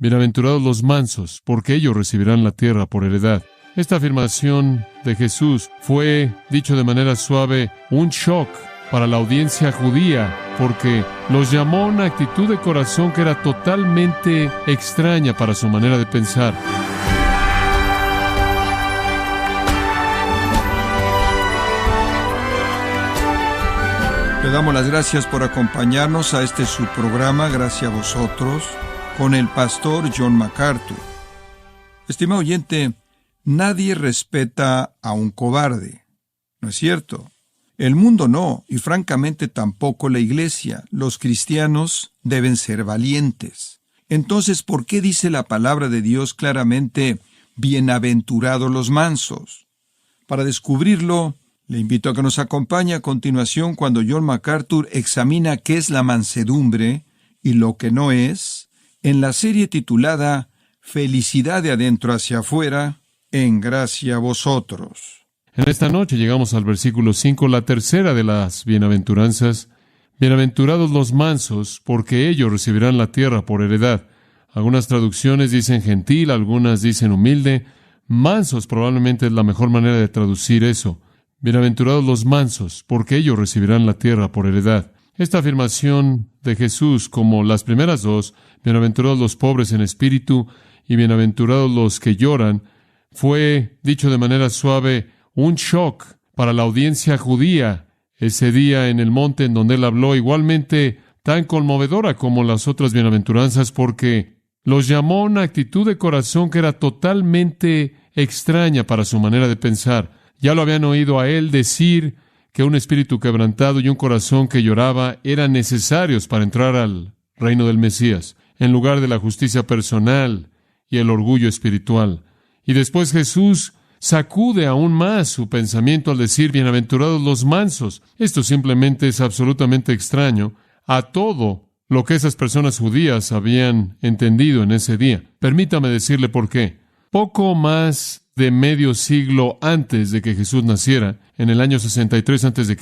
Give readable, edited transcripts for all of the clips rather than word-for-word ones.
Bienaventurados los mansos, porque ellos recibirán la tierra por heredad. Esta afirmación de Jesús fue, dicho de manera suave, un shock para la audiencia judía, porque los llamó a una actitud de corazón que era totalmente extraña para su manera de pensar. Le damos las gracias por acompañarnos a este su programa, Gracias a Vosotros, con el pastor John MacArthur. Estimado oyente, nadie respeta a un cobarde, ¿no es cierto? El mundo no, y francamente tampoco la iglesia. Los cristianos deben ser valientes. Entonces, ¿por qué dice la palabra de Dios claramente, bienaventurados los mansos? Para descubrirlo, le invito a que nos acompañe a continuación cuando John MacArthur examina qué es la mansedumbre y lo que no es, en la serie titulada Felicidad de adentro hacia afuera, en gracia a vosotros. En esta noche llegamos al versículo 5, la tercera de las bienaventuranzas. Bienaventurados los mansos, porque ellos recibirán la tierra por heredad. Algunas traducciones dicen gentil, algunas dicen humilde. Mansos probablemente es la mejor manera de traducir eso. Bienaventurados los mansos, porque ellos recibirán la tierra por heredad. Esta afirmación de Jesús, como las primeras dos, bienaventurados los pobres en espíritu y bienaventurados los que lloran, fue, dicho de manera suave, un shock para la audiencia judía ese día en el monte en donde él habló, igualmente tan conmovedora como las otras bienaventuranzas, porque los llamó a una actitud de corazón que era totalmente extraña para su manera de pensar. Ya lo habían oído a él decir que un espíritu quebrantado y un corazón que lloraba eran necesarios para entrar al reino del Mesías, en lugar de la justicia personal y el orgullo espiritual. Y después Jesús sacude aún más su pensamiento al decir, bienaventurados los mansos. Esto simplemente es absolutamente extraño a todo lo que esas personas judías habían entendido en ese día. Permítame decirle por qué. Poco más de medio siglo antes de que Jesús naciera, en el año 63 a.C.,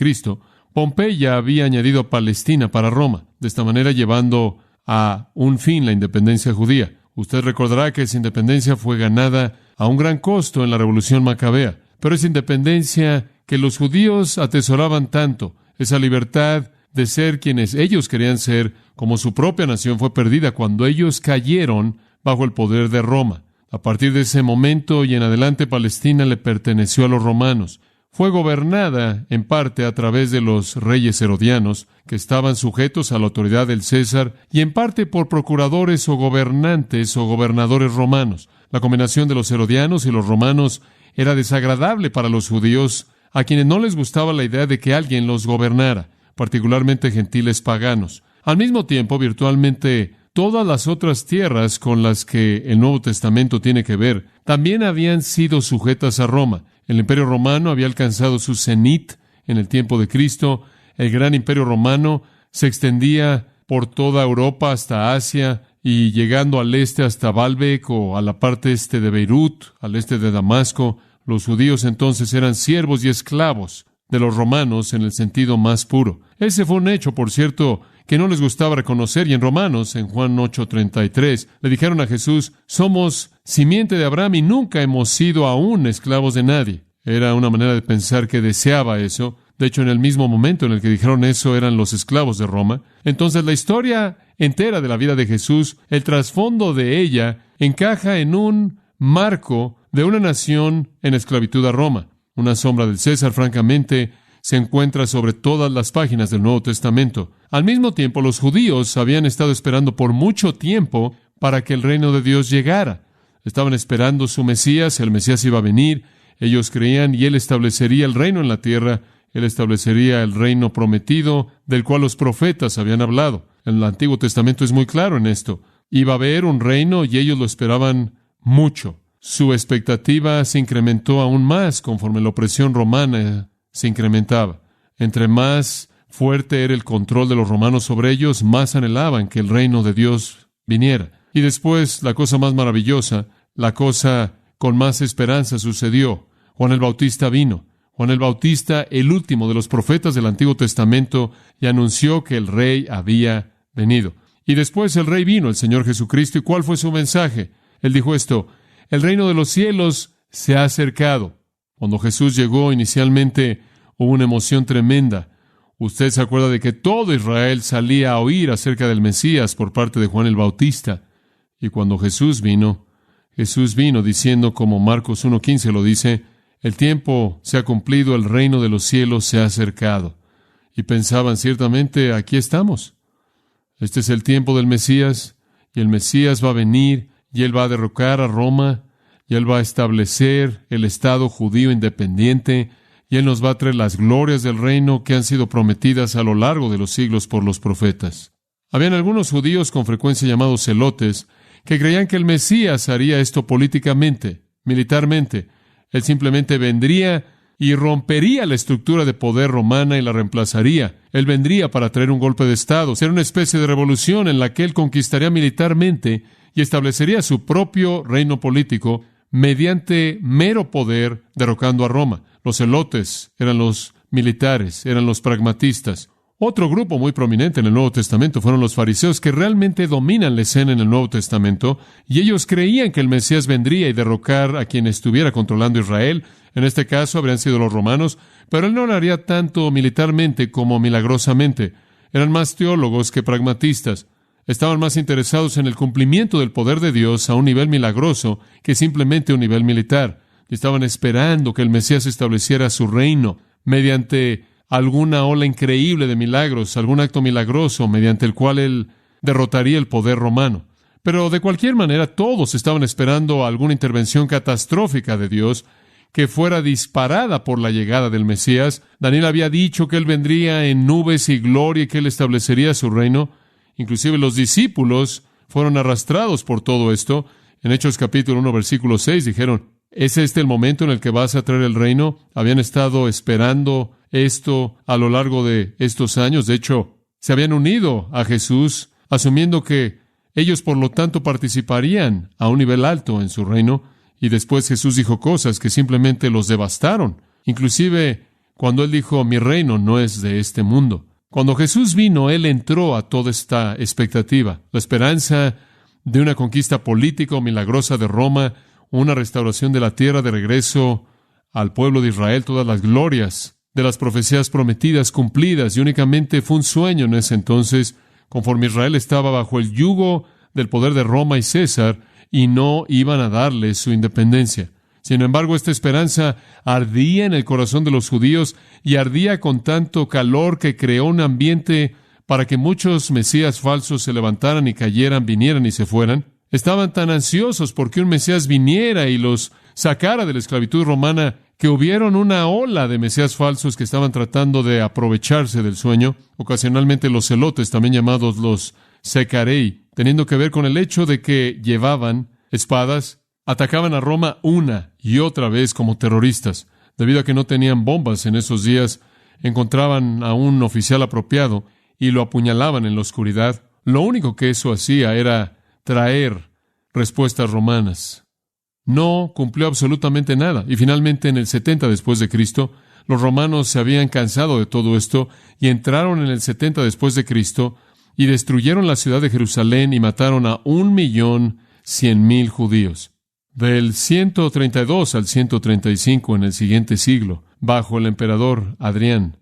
Pompeya había añadido a Palestina para Roma, de esta manera llevando a un fin la independencia judía. Usted recordará que esa independencia fue ganada a un gran costo en la Revolución Macabea, pero esa independencia que los judíos atesoraban tanto, esa libertad de ser quienes ellos querían ser, como su propia nación, fue perdida cuando ellos cayeron bajo el poder de Roma. A partir de ese momento y en adelante, Palestina le perteneció a los romanos. Fue gobernada en parte a través de los reyes herodianos, que estaban sujetos a la autoridad del César, y en parte por procuradores o gobernantes o gobernadores romanos. La combinación de los herodianos y los romanos era desagradable para los judíos, a quienes no les gustaba la idea de que alguien los gobernara, particularmente gentiles paganos. Al mismo tiempo, virtualmente todas las otras tierras con las que el Nuevo Testamento tiene que ver también habían sido sujetas a Roma. El Imperio Romano había alcanzado su cenit en el tiempo de Cristo. El gran Imperio Romano se extendía por toda Europa hasta Asia y llegando al este hasta Baalbek o a la parte este de Beirut, al este de Damasco. Los judíos entonces eran siervos y esclavos de los romanos en el sentido más puro. Ese fue un hecho, por cierto, que no les gustaba reconocer, y en Romanos, en Juan 8:33, le dijeron a Jesús, somos simiente de Abraham y nunca hemos sido aún esclavos de nadie. Era una manera de pensar que deseaba eso. De hecho, en el mismo momento en el que dijeron eso, eran los esclavos de Roma. Entonces, la historia entera de la vida de Jesús, el trasfondo de ella, encaja en un marco de una nación en esclavitud a Roma. Una sombra del César, francamente, se encuentra sobre todas las páginas del Nuevo Testamento. Al mismo tiempo, los judíos habían estado esperando por mucho tiempo para que el reino de Dios llegara. Estaban esperando su Mesías, el Mesías iba a venir, ellos creían y Él establecería el reino en la tierra, Él establecería el reino prometido del cual los profetas habían hablado. El Antiguo Testamento es muy claro en esto. Iba a haber un reino y ellos lo esperaban mucho. Su expectativa se incrementó aún más conforme la opresión romana se incrementaba. Entre más fuerte era el control de los romanos sobre ellos, más anhelaban que el reino de Dios viniera. Y después, la cosa más maravillosa, la cosa con más esperanza sucedió. Juan el Bautista vino. Juan el Bautista, el último de los profetas del Antiguo Testamento, y anunció que el Rey había venido. Y después el Rey vino, el Señor Jesucristo. ¿Y cuál fue su mensaje? Él dijo esto: el reino de los cielos se ha acercado. Cuando Jesús llegó, inicialmente hubo una emoción tremenda. Usted se acuerda de que todo Israel salía a oír acerca del Mesías por parte de Juan el Bautista. Y cuando Jesús vino diciendo, como Marcos 1:15 lo dice: el tiempo se ha cumplido, el reino de los cielos se ha acercado. Y pensaban, ciertamente, aquí estamos. Este es el tiempo del Mesías, y el Mesías va a venir, y Él va a derrocar a Roma, y Él va a establecer el Estado judío independiente, y Él nos va a traer las glorias del reino que han sido prometidas a lo largo de los siglos por los profetas. Habían algunos judíos, con frecuencia llamados celotes, que creían que el Mesías haría esto políticamente, militarmente. Él simplemente vendría y rompería la estructura de poder romana y la reemplazaría. Él vendría para traer un golpe de Estado, ser una especie de revolución en la que Él conquistaría militarmente y establecería su propio reino político mediante mero poder, derrocando a Roma. Los celotes eran los militares, eran los pragmatistas. Otro grupo muy prominente en el Nuevo Testamento fueron los fariseos, que realmente dominan la escena en el Nuevo Testamento, y ellos creían que el Mesías vendría y derrocar a quien estuviera controlando Israel. En este caso habrían sido los romanos, pero Él no lo haría tanto militarmente como milagrosamente. Eran más teólogos que pragmatistas. Estaban más interesados en el cumplimiento del poder de Dios a un nivel milagroso que simplemente un nivel militar. Y estaban esperando que el Mesías estableciera su reino mediante alguna ola increíble de milagros, algún acto milagroso mediante el cual Él derrotaría el poder romano. Pero de cualquier manera, todos estaban esperando alguna intervención catastrófica de Dios que fuera disparada por la llegada del Mesías. Daniel había dicho que Él vendría en nubes y gloria y que Él establecería su reino. Inclusive los discípulos fueron arrastrados por todo esto. En Hechos capítulo 1, versículo 6, dijeron: ¿es este el momento en el que vas a traer el reino? Habían estado esperando esto a lo largo de estos años. De hecho, se habían unido a Jesús, asumiendo que ellos, por lo tanto, participarían a un nivel alto en su reino. Y después Jesús dijo cosas que simplemente los devastaron. Inclusive, cuando Él dijo: mi reino no es de este mundo. Cuando Jesús vino, Él entró a toda esta expectativa. La esperanza de una conquista política o milagrosa de Roma, una restauración de la tierra, de regreso al pueblo de Israel, todas las glorias de las profecías prometidas, cumplidas, y únicamente fue un sueño en ese entonces, conforme Israel estaba bajo el yugo del poder de Roma y César, y no iban a darle su independencia. Sin embargo, esta esperanza ardía en el corazón de los judíos, y ardía con tanto calor que creó un ambiente para que muchos mesías falsos se levantaran y cayeran, vinieran y se fueran. Estaban tan ansiosos porque un Mesías viniera y los sacara de la esclavitud romana, que hubieron una ola de mesías falsos que estaban tratando de aprovecharse del sueño. Ocasionalmente los celotes, también llamados los secarei, teniendo que ver con el hecho de que llevaban espadas, atacaban a Roma una y otra vez como terroristas. Debido a que no tenían bombas en esos días, encontraban a un oficial apropiado y lo apuñalaban en la oscuridad. Lo único que eso hacía era traer respuestas romanas. No cumplió absolutamente nada. Y finalmente, en el 70 después de Cristo, los romanos se habían cansado de todo esto y entraron en el 70 después de Cristo y destruyeron la ciudad de Jerusalén y mataron a 1,100,000 judíos. Del 132 al 135 en el siguiente siglo, bajo el emperador Adrián.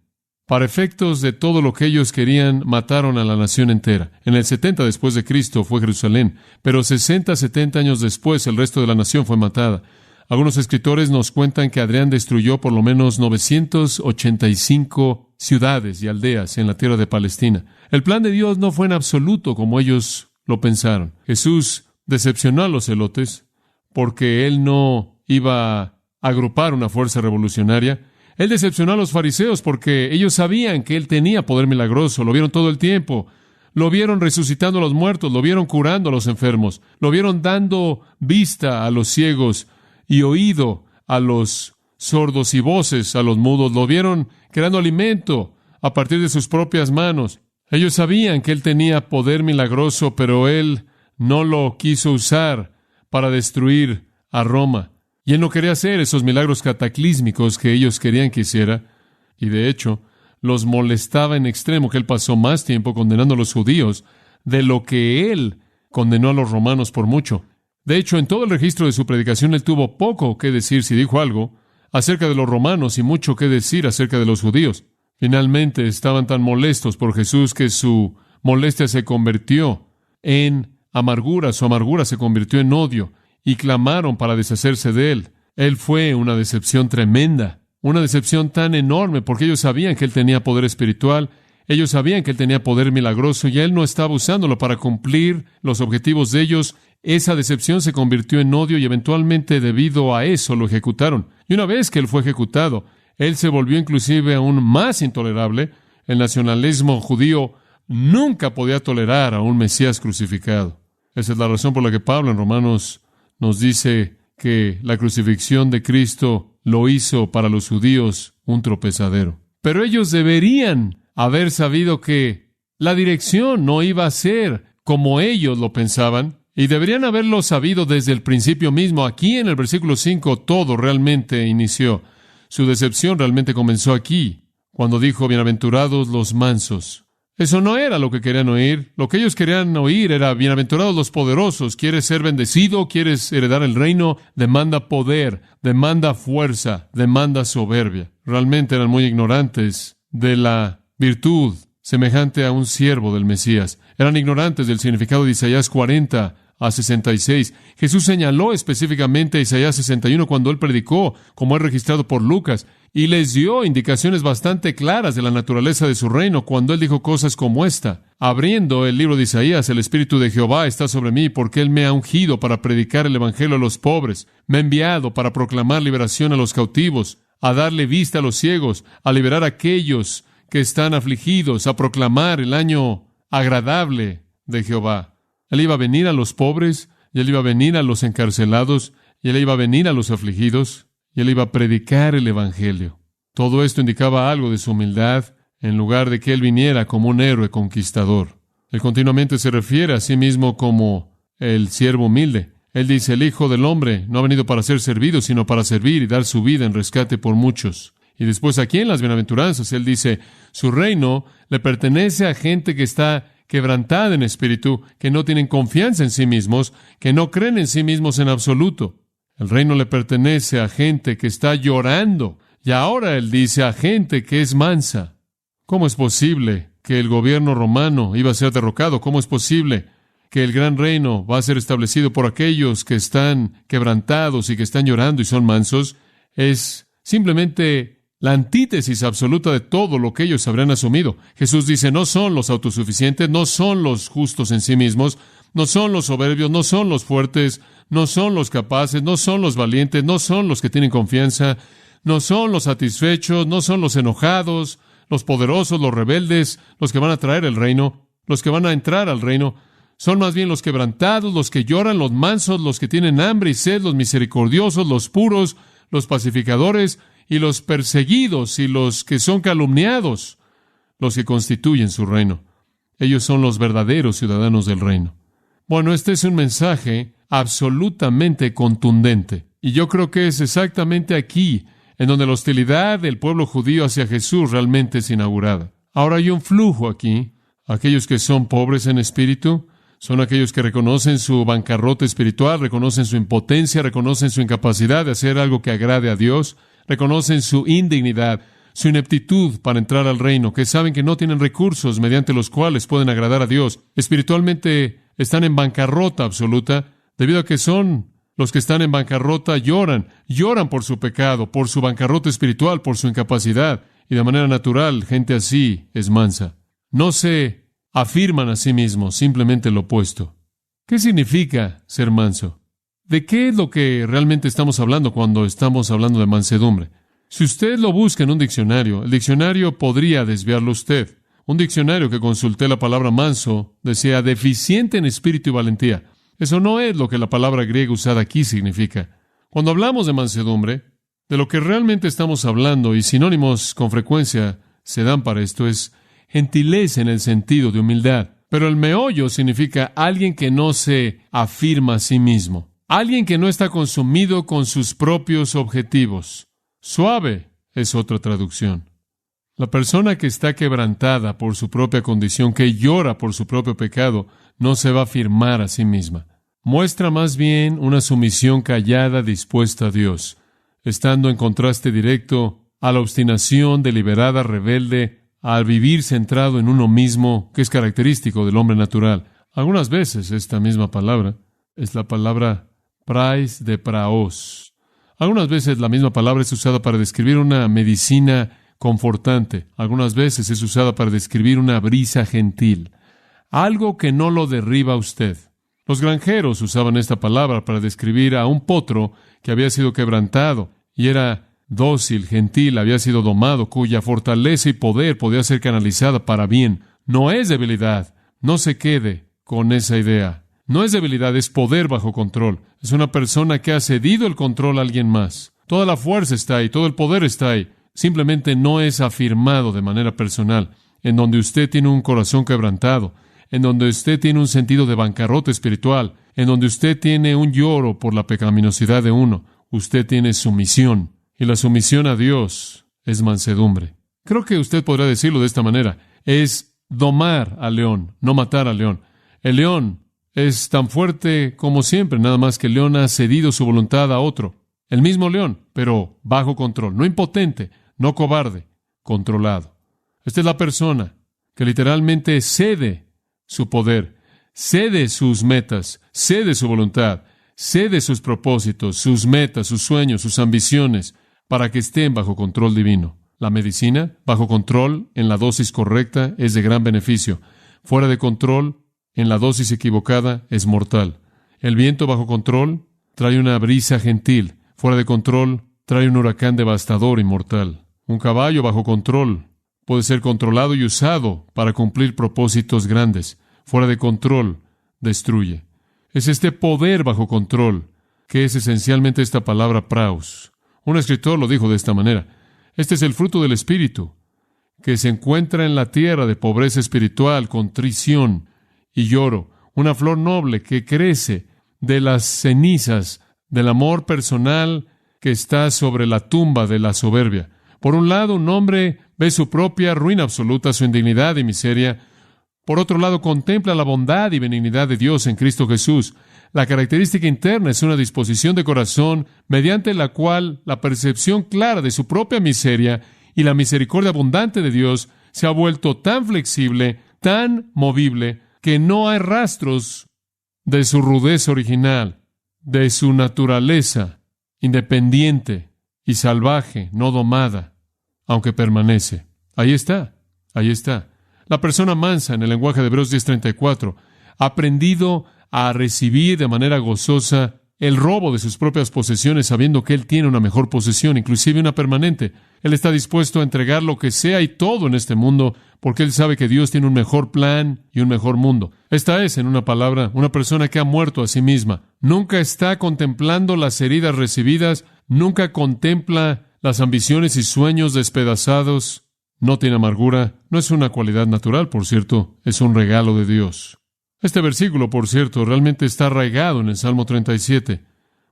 Para efectos de todo lo que ellos querían, mataron a la nación entera. En el 70 después de Cristo fue Jerusalén, pero 70 años después el resto de la nación fue matada. Algunos escritores nos cuentan que Adrián destruyó por lo menos 985 ciudades y aldeas en la tierra de Palestina. El plan de Dios no fue en absoluto como ellos lo pensaron. Jesús decepcionó a los celotes porque Él no iba a agrupar una fuerza revolucionaria. Él decepcionó a los fariseos porque ellos sabían que Él tenía poder milagroso, lo vieron todo el tiempo, lo vieron resucitando a los muertos, lo vieron curando a los enfermos, lo vieron dando vista a los ciegos y oído a los sordos y voces a los mudos, lo vieron creando alimento a partir de sus propias manos. Ellos sabían que Él tenía poder milagroso, pero Él no lo quiso usar para destruir a Roma. Y Él no quería hacer esos milagros cataclísmicos que ellos querían que hiciera. Y de hecho, los molestaba en extremo que Él pasó más tiempo condenando a los judíos de lo que él condenó a los romanos por mucho. De hecho, en todo el registro de su predicación, él tuvo poco que decir, si dijo algo, acerca de los romanos y mucho que decir acerca de los judíos. Finalmente, estaban tan molestos por Jesús que su molestia se convirtió en amargura, su amargura se convirtió en odio, y clamaron para deshacerse de él. Él fue una decepción tremenda, una decepción tan enorme, porque ellos sabían que él tenía poder espiritual, ellos sabían que él tenía poder milagroso, y él no estaba usándolo para cumplir los objetivos de ellos. Esa decepción se convirtió en odio, y eventualmente, debido a eso, lo ejecutaron. Y una vez que él fue ejecutado, él se volvió inclusive aún más intolerable. El nacionalismo judío nunca podía tolerar a un Mesías crucificado. Esa es la razón por la que Pablo en Romanos nos dice que la crucifixión de Cristo lo hizo para los judíos un tropezadero. Pero ellos deberían haber sabido que la dirección no iba a ser como ellos lo pensaban, y deberían haberlo sabido desde el principio mismo. Aquí en el versículo 5 todo realmente inició. Su decepción realmente comenzó aquí, cuando dijo, bienaventurados los mansos. Eso no era lo que querían oír. Lo que ellos querían oír era, bienaventurados los poderosos. ¿Quieres ser bendecido? ¿Quieres heredar el reino? Demanda poder, demanda fuerza, demanda soberbia. Realmente eran muy ignorantes de la virtud semejante a un siervo del Mesías. Eran ignorantes del significado de Isaías 40 a 66. Jesús señaló específicamente a Isaías 61 cuando él predicó, como es registrado por Lucas, y les dio indicaciones bastante claras de la naturaleza de su reino cuando él dijo cosas como esta. Abriendo el libro de Isaías, el Espíritu de Jehová está sobre mí porque él me ha ungido para predicar el evangelio a los pobres. Me ha enviado para proclamar liberación a los cautivos, a darle vista a los ciegos, a liberar a aquellos que están afligidos, a proclamar el año agradable de Jehová. Él iba a venir a los pobres, y él iba a venir a los encarcelados, y él iba a venir a los afligidos, y él iba a predicar el evangelio. Todo esto indicaba algo de su humildad, en lugar de que él viniera como un héroe conquistador. Él continuamente se refiere a sí mismo como el siervo humilde. Él dice, el Hijo del Hombre no ha venido para ser servido, sino para servir y dar su vida en rescate por muchos. Y después aquí en las bienaventuranzas, él dice, su reino le pertenece a gente que está quebrantada en espíritu, que no tienen confianza en sí mismos, que no creen en sí mismos en absoluto. El reino le pertenece a gente que está llorando, y ahora él dice a gente que es mansa. ¿Cómo es posible que el gobierno romano iba a ser derrocado? ¿Cómo es posible que el gran reino va a ser establecido por aquellos que están quebrantados y que están llorando y son mansos? Es simplemente la antítesis absoluta de todo lo que ellos habrían asumido. Jesús dice, no son los autosuficientes, no son los justos en sí mismos, no son los soberbios, no son los fuertes, no son los capaces, no son los valientes, no son los que tienen confianza, no son los satisfechos, no son los enojados, los poderosos, los rebeldes, los que van a traer el reino, los que van a entrar al reino. Son más bien los quebrantados, los que lloran, los mansos, los que tienen hambre y sed, los misericordiosos, los puros, los pacificadores, y los perseguidos y los que son calumniados, los que constituyen su reino. Ellos son los verdaderos ciudadanos del reino. Bueno, este es un mensaje absolutamente contundente. Y yo creo que es exactamente aquí en donde la hostilidad del pueblo judío hacia Jesús realmente es inaugurada. Ahora hay un flujo aquí. Aquellos que son pobres en espíritu son aquellos que reconocen su bancarrota espiritual, reconocen su impotencia, reconocen su incapacidad de hacer algo que agrade a Dios, reconocen su indignidad, su ineptitud para entrar al reino, que saben que no tienen recursos mediante los cuales pueden agradar a Dios. Espiritualmente están en bancarrota absoluta, debido a que son los que están en bancarrota, lloran por su pecado, por su bancarrota espiritual, por su incapacidad, y de manera natural, gente así es mansa. No se afirman a sí mismos, simplemente lo opuesto. ¿Qué significa ser manso? ¿De qué es lo que realmente estamos hablando cuando estamos hablando de mansedumbre? Si usted lo busca en un diccionario, el diccionario podría desviarlo usted. Un diccionario que consulté la palabra manso decía deficiente en espíritu y valentía. Eso no es lo que la palabra griega usada aquí significa. Cuando hablamos de mansedumbre, de lo que realmente estamos hablando, y sinónimos con frecuencia se dan para esto, es gentileza en el sentido de humildad. Pero el meollo significa alguien que no se afirma a sí mismo. Alguien que no está consumido con sus propios objetivos. Suave es otra traducción. La persona que está quebrantada por su propia condición, que llora por su propio pecado, no se va a afirmar a sí misma. Muestra más bien una sumisión callada dispuesta a Dios, estando en contraste directo a la obstinación deliberada, rebelde, al vivir centrado en uno mismo, que es característico del hombre natural. Algunas veces esta misma palabra es la palabra prais de praos. Algunas veces la misma palabra es usada para describir una medicina confortante. Algunas veces es usada para describir una brisa gentil, algo que no lo derriba a usted. Los granjeros usaban esta palabra para describir a un potro que había sido quebrantado y era dócil, gentil, había sido domado, cuya fortaleza y poder podía ser canalizada para bien. No es debilidad. No se quede con esa idea. No es debilidad, es poder bajo control. Es una persona que ha cedido el control a alguien más. Toda la fuerza está ahí, todo el poder está ahí. Simplemente no es afirmado de manera personal, en donde usted tiene un corazón quebrantado, en donde usted tiene un sentido de bancarrota espiritual, en donde usted tiene un lloro por la pecaminosidad de uno. Usted tiene sumisión, y la sumisión a Dios es mansedumbre. Creo que usted podrá decirlo de esta manera. Es domar al león, no matar al león. El león es tan fuerte como siempre, nada más que el león ha cedido su voluntad a otro. El mismo león, pero bajo control, no impotente, no cobarde, controlado. Esta es la persona que literalmente cede su poder, cede sus metas, cede su voluntad, cede sus propósitos, sus metas, sus sueños, sus ambiciones, para que estén bajo control divino. La medicina, bajo control, en la dosis correcta, es de gran beneficio. Fuera de control, en la dosis equivocada, es mortal. El viento bajo control trae una brisa gentil. Fuera de control, trae un huracán devastador y mortal. Un caballo bajo control puede ser controlado y usado para cumplir propósitos grandes. Fuera de control, destruye. Es este poder bajo control que es esencialmente esta palabra praus. Un escritor lo dijo de esta manera. Este es el fruto del Espíritu, que se encuentra en la tierra de pobreza espiritual, contrición y lloro. Una flor noble que crece de las cenizas del amor personal que está sobre la tumba de la soberbia. Por un lado, un hombre ve su propia ruina absoluta, su indignidad y miseria. Por otro lado, contempla la bondad y benignidad de Dios en Cristo Jesús. La característica interna es una disposición de corazón mediante la cual la percepción clara de su propia miseria y la misericordia abundante de Dios se ha vuelto tan flexible, tan movible, que no hay rastros de su rudeza original, de su naturaleza independiente y salvaje, no domada, aunque permanece. Ahí está. La persona mansa, en el lenguaje de Hebreos 10:34, ha aprendido a recibir de manera gozosa el robo de sus propias posesiones, sabiendo que él tiene una mejor posesión, inclusive una permanente. Él está dispuesto a entregar lo que sea y todo en este mundo, porque él sabe que Dios tiene un mejor plan y un mejor mundo. Esta es, en una palabra, una persona que ha muerto a sí misma. Nunca está contemplando las heridas recibidas, nunca contempla las ambiciones y sueños despedazados. No tiene amargura. No es una cualidad natural, por cierto, es un regalo de Dios. Este versículo, por cierto, realmente está arraigado en el Salmo 37.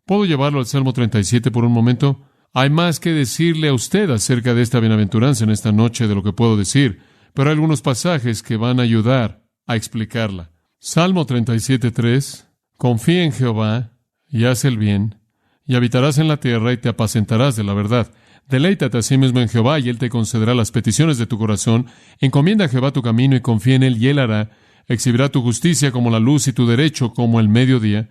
¿Puedo llevarlo al Salmo 37 por un momento? Hay más que decirle a usted acerca de esta bienaventuranza en esta noche de lo que puedo decir, pero hay algunos pasajes que van a ayudar a explicarla. Salmo 37:3. Confía en Jehová y haz el bien, y habitarás en la tierra y te apacentarás de la verdad. Deleítate a sí mismo en Jehová y Él te concederá las peticiones de tu corazón. Encomienda a Jehová tu camino y confía en Él y Él hará. Exhibirá tu justicia como la luz y tu derecho como el mediodía.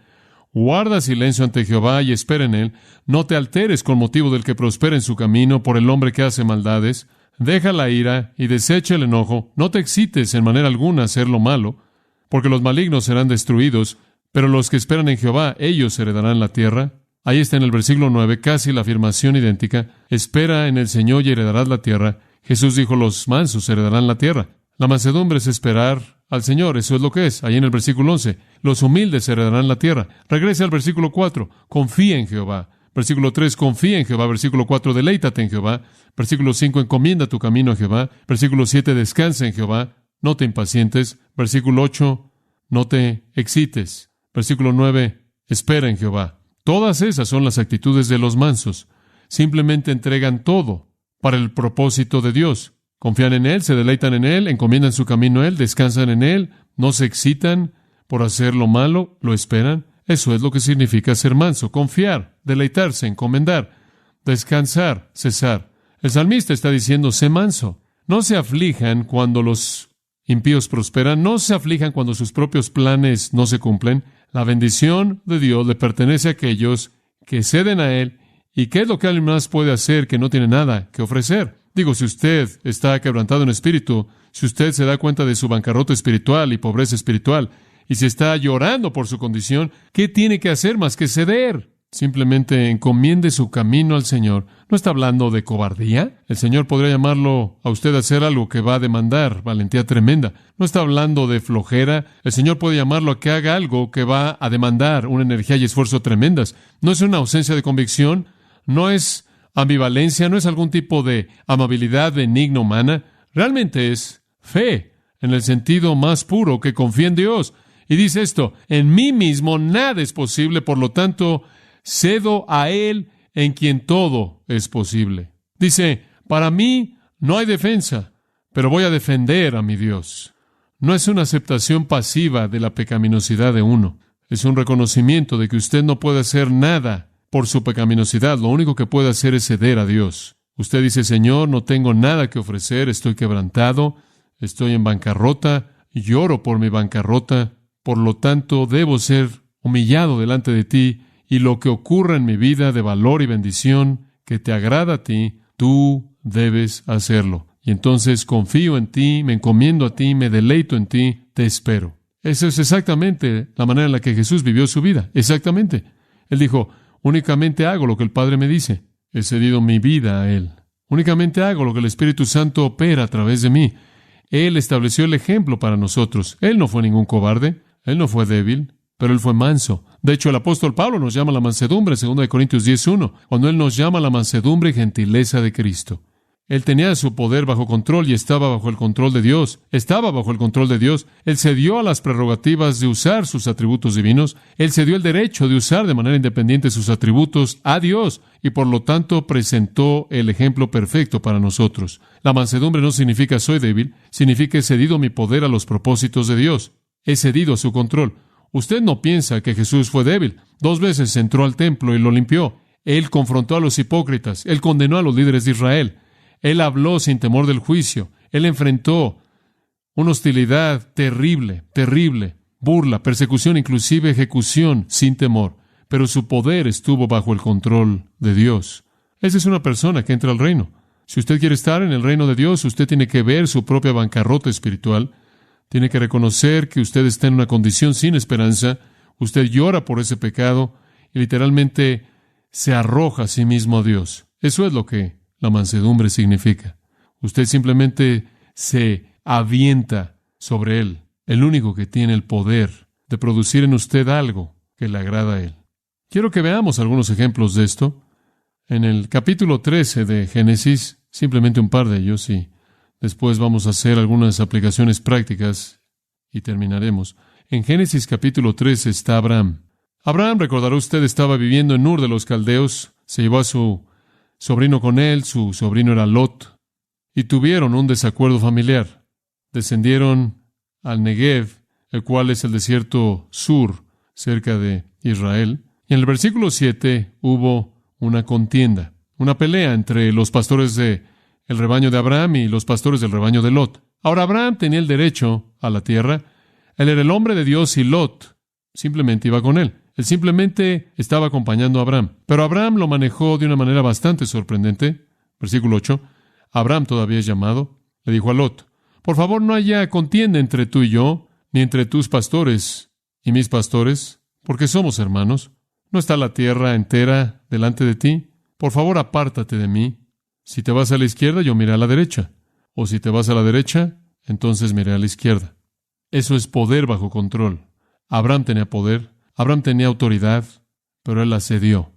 Guarda silencio ante Jehová y espera en Él. No te alteres con motivo del que prospera en su camino, por el hombre que hace maldades. Deja la ira y desecha el enojo. No te excites en manera alguna a hacer lo malo, porque los malignos serán destruidos, pero los que esperan en Jehová, ellos heredarán la tierra. Ahí está en el versículo 9, casi la afirmación idéntica. Espera en el Señor y heredarás la tierra. Jesús dijo, los mansos heredarán la tierra. La mansedumbre es esperar al Señor, eso es lo que es. Ahí en el versículo 11, los humildes heredarán la tierra. Regrese al versículo 4, confía en Jehová. Versículo 3, confía en Jehová. Versículo 4, deleítate en Jehová. Versículo 5, encomienda tu camino a Jehová. Versículo 7, descansa en Jehová. No te impacientes. Versículo 8, no te excites. Versículo 9, espera en Jehová. Todas esas son las actitudes de los mansos. Simplemente entregan todo para el propósito de Dios. Confían en Él, se deleitan en Él, encomiendan su camino a Él, descansan en Él, no se excitan por hacer lo malo, lo esperan. Eso es lo que significa ser manso, confiar, deleitarse, encomendar, descansar, cesar. El salmista está diciendo, sé manso. No se aflijan cuando los impíos prosperan, no se aflijan cuando sus propios planes no se cumplen. La bendición de Dios le pertenece a aquellos que ceden a Él. ¿Y qué es lo que alguien más puede hacer que no tiene nada que ofrecer? Digo, si usted está quebrantado en espíritu, si usted se da cuenta de su bancarrota espiritual y pobreza espiritual, y si está llorando por su condición, ¿qué tiene que hacer más que ceder? Simplemente encomiende su camino al Señor. ¿No está hablando de cobardía? El Señor podría llamarlo a usted a hacer algo que va a demandar valentía tremenda. ¿No está hablando de flojera? El Señor puede llamarlo a que haga algo que va a demandar una energía y esfuerzo tremendas. No es una ausencia de convicción, no es ambivalencia, no es algún tipo de amabilidad benigna humana. Realmente es fe, en el sentido más puro, que confía en Dios. Y dice esto, en mí mismo nada es posible, por lo tanto, cedo a Él en quien todo es posible. Dice, para mí no hay defensa, pero voy a defender a mi Dios. No es una aceptación pasiva de la pecaminosidad de uno. Es un reconocimiento de que usted no puede hacer nada por su pecaminosidad. Lo único que puede hacer es ceder a Dios. Usted dice, Señor, no tengo nada que ofrecer, estoy quebrantado, estoy en bancarrota, lloro por mi bancarrota, por lo tanto debo ser humillado delante de ti, y lo que ocurra en mi vida de valor y bendición que te agrada a ti, tú debes hacerlo. Y entonces confío en ti, me encomiendo a ti, me deleito en ti, te espero. Esa es exactamente la manera en la que Jesús vivió su vida. Exactamente. Él dijo, únicamente hago lo que el Padre me dice. He cedido mi vida a Él. Únicamente hago lo que el Espíritu Santo opera a través de mí. Él estableció el ejemplo para nosotros. Él no fue ningún cobarde. Él no fue débil, pero Él fue manso. De hecho, el apóstol Pablo nos llama a la mansedumbre, en 2 Corintios 10:1, cuando Él nos llama a la mansedumbre y gentileza de Cristo. Él tenía su poder bajo control y estaba bajo el control de Dios. Estaba bajo el control de Dios. Él cedió a las prerrogativas de usar sus atributos divinos. Él cedió el derecho de usar de manera independiente sus atributos a Dios y por lo tanto presentó el ejemplo perfecto para nosotros. La mansedumbre no significa soy débil, significa he cedido mi poder a los propósitos de Dios. He cedido a su control. Usted no piensa que Jesús fue débil. 2 veces entró al templo y lo limpió. Él confrontó a los hipócritas. Él condenó a los líderes de Israel. Él habló sin temor del juicio. Él enfrentó una hostilidad terrible, burla, persecución, inclusive ejecución, sin temor. Pero su poder estuvo bajo el control de Dios. Esa es una persona que entra al reino. Si usted quiere estar en el reino de Dios, usted tiene que ver su propia bancarrota espiritual. Tiene que reconocer que usted está en una condición sin esperanza. Usted llora por ese pecado y literalmente se arroja a sí mismo a Dios. Eso es lo que la mansedumbre significa. Usted simplemente se avienta sobre Él, el único que tiene el poder de producir en usted algo que le agrada a Él. Quiero que veamos algunos ejemplos de esto. En el capítulo 13 de Génesis, simplemente un par de ellos, y después vamos a hacer algunas aplicaciones prácticas y terminaremos. En Génesis capítulo 13 está Abraham. Abraham, recordará usted, estaba viviendo en Ur de los Caldeos, se llevó a su sobrino con él, su sobrino era Lot, y tuvieron un desacuerdo familiar. Descendieron al Negev, el cual es el desierto sur, cerca de Israel. Y en el versículo 7 hubo una contienda, una pelea entre los pastores del rebaño de Abraham y los pastores del rebaño de Lot. Ahora Abraham tenía el derecho a la tierra. Él era el hombre de Dios y Lot simplemente iba con él. Él simplemente estaba acompañando a Abraham. Pero Abraham lo manejó de una manera bastante sorprendente. Versículo 8. Abraham todavía es llamado. Le dijo a Lot, por favor no haya contienda entre tú y yo, ni entre tus pastores y mis pastores, porque somos hermanos. ¿No está la tierra entera delante de ti? Por favor apártate de mí. Si te vas a la izquierda, yo miré a la derecha. O si te vas a la derecha, entonces miré a la izquierda. Eso es poder bajo control. Abraham tenía poder. Abraham tenía autoridad, pero él la cedió.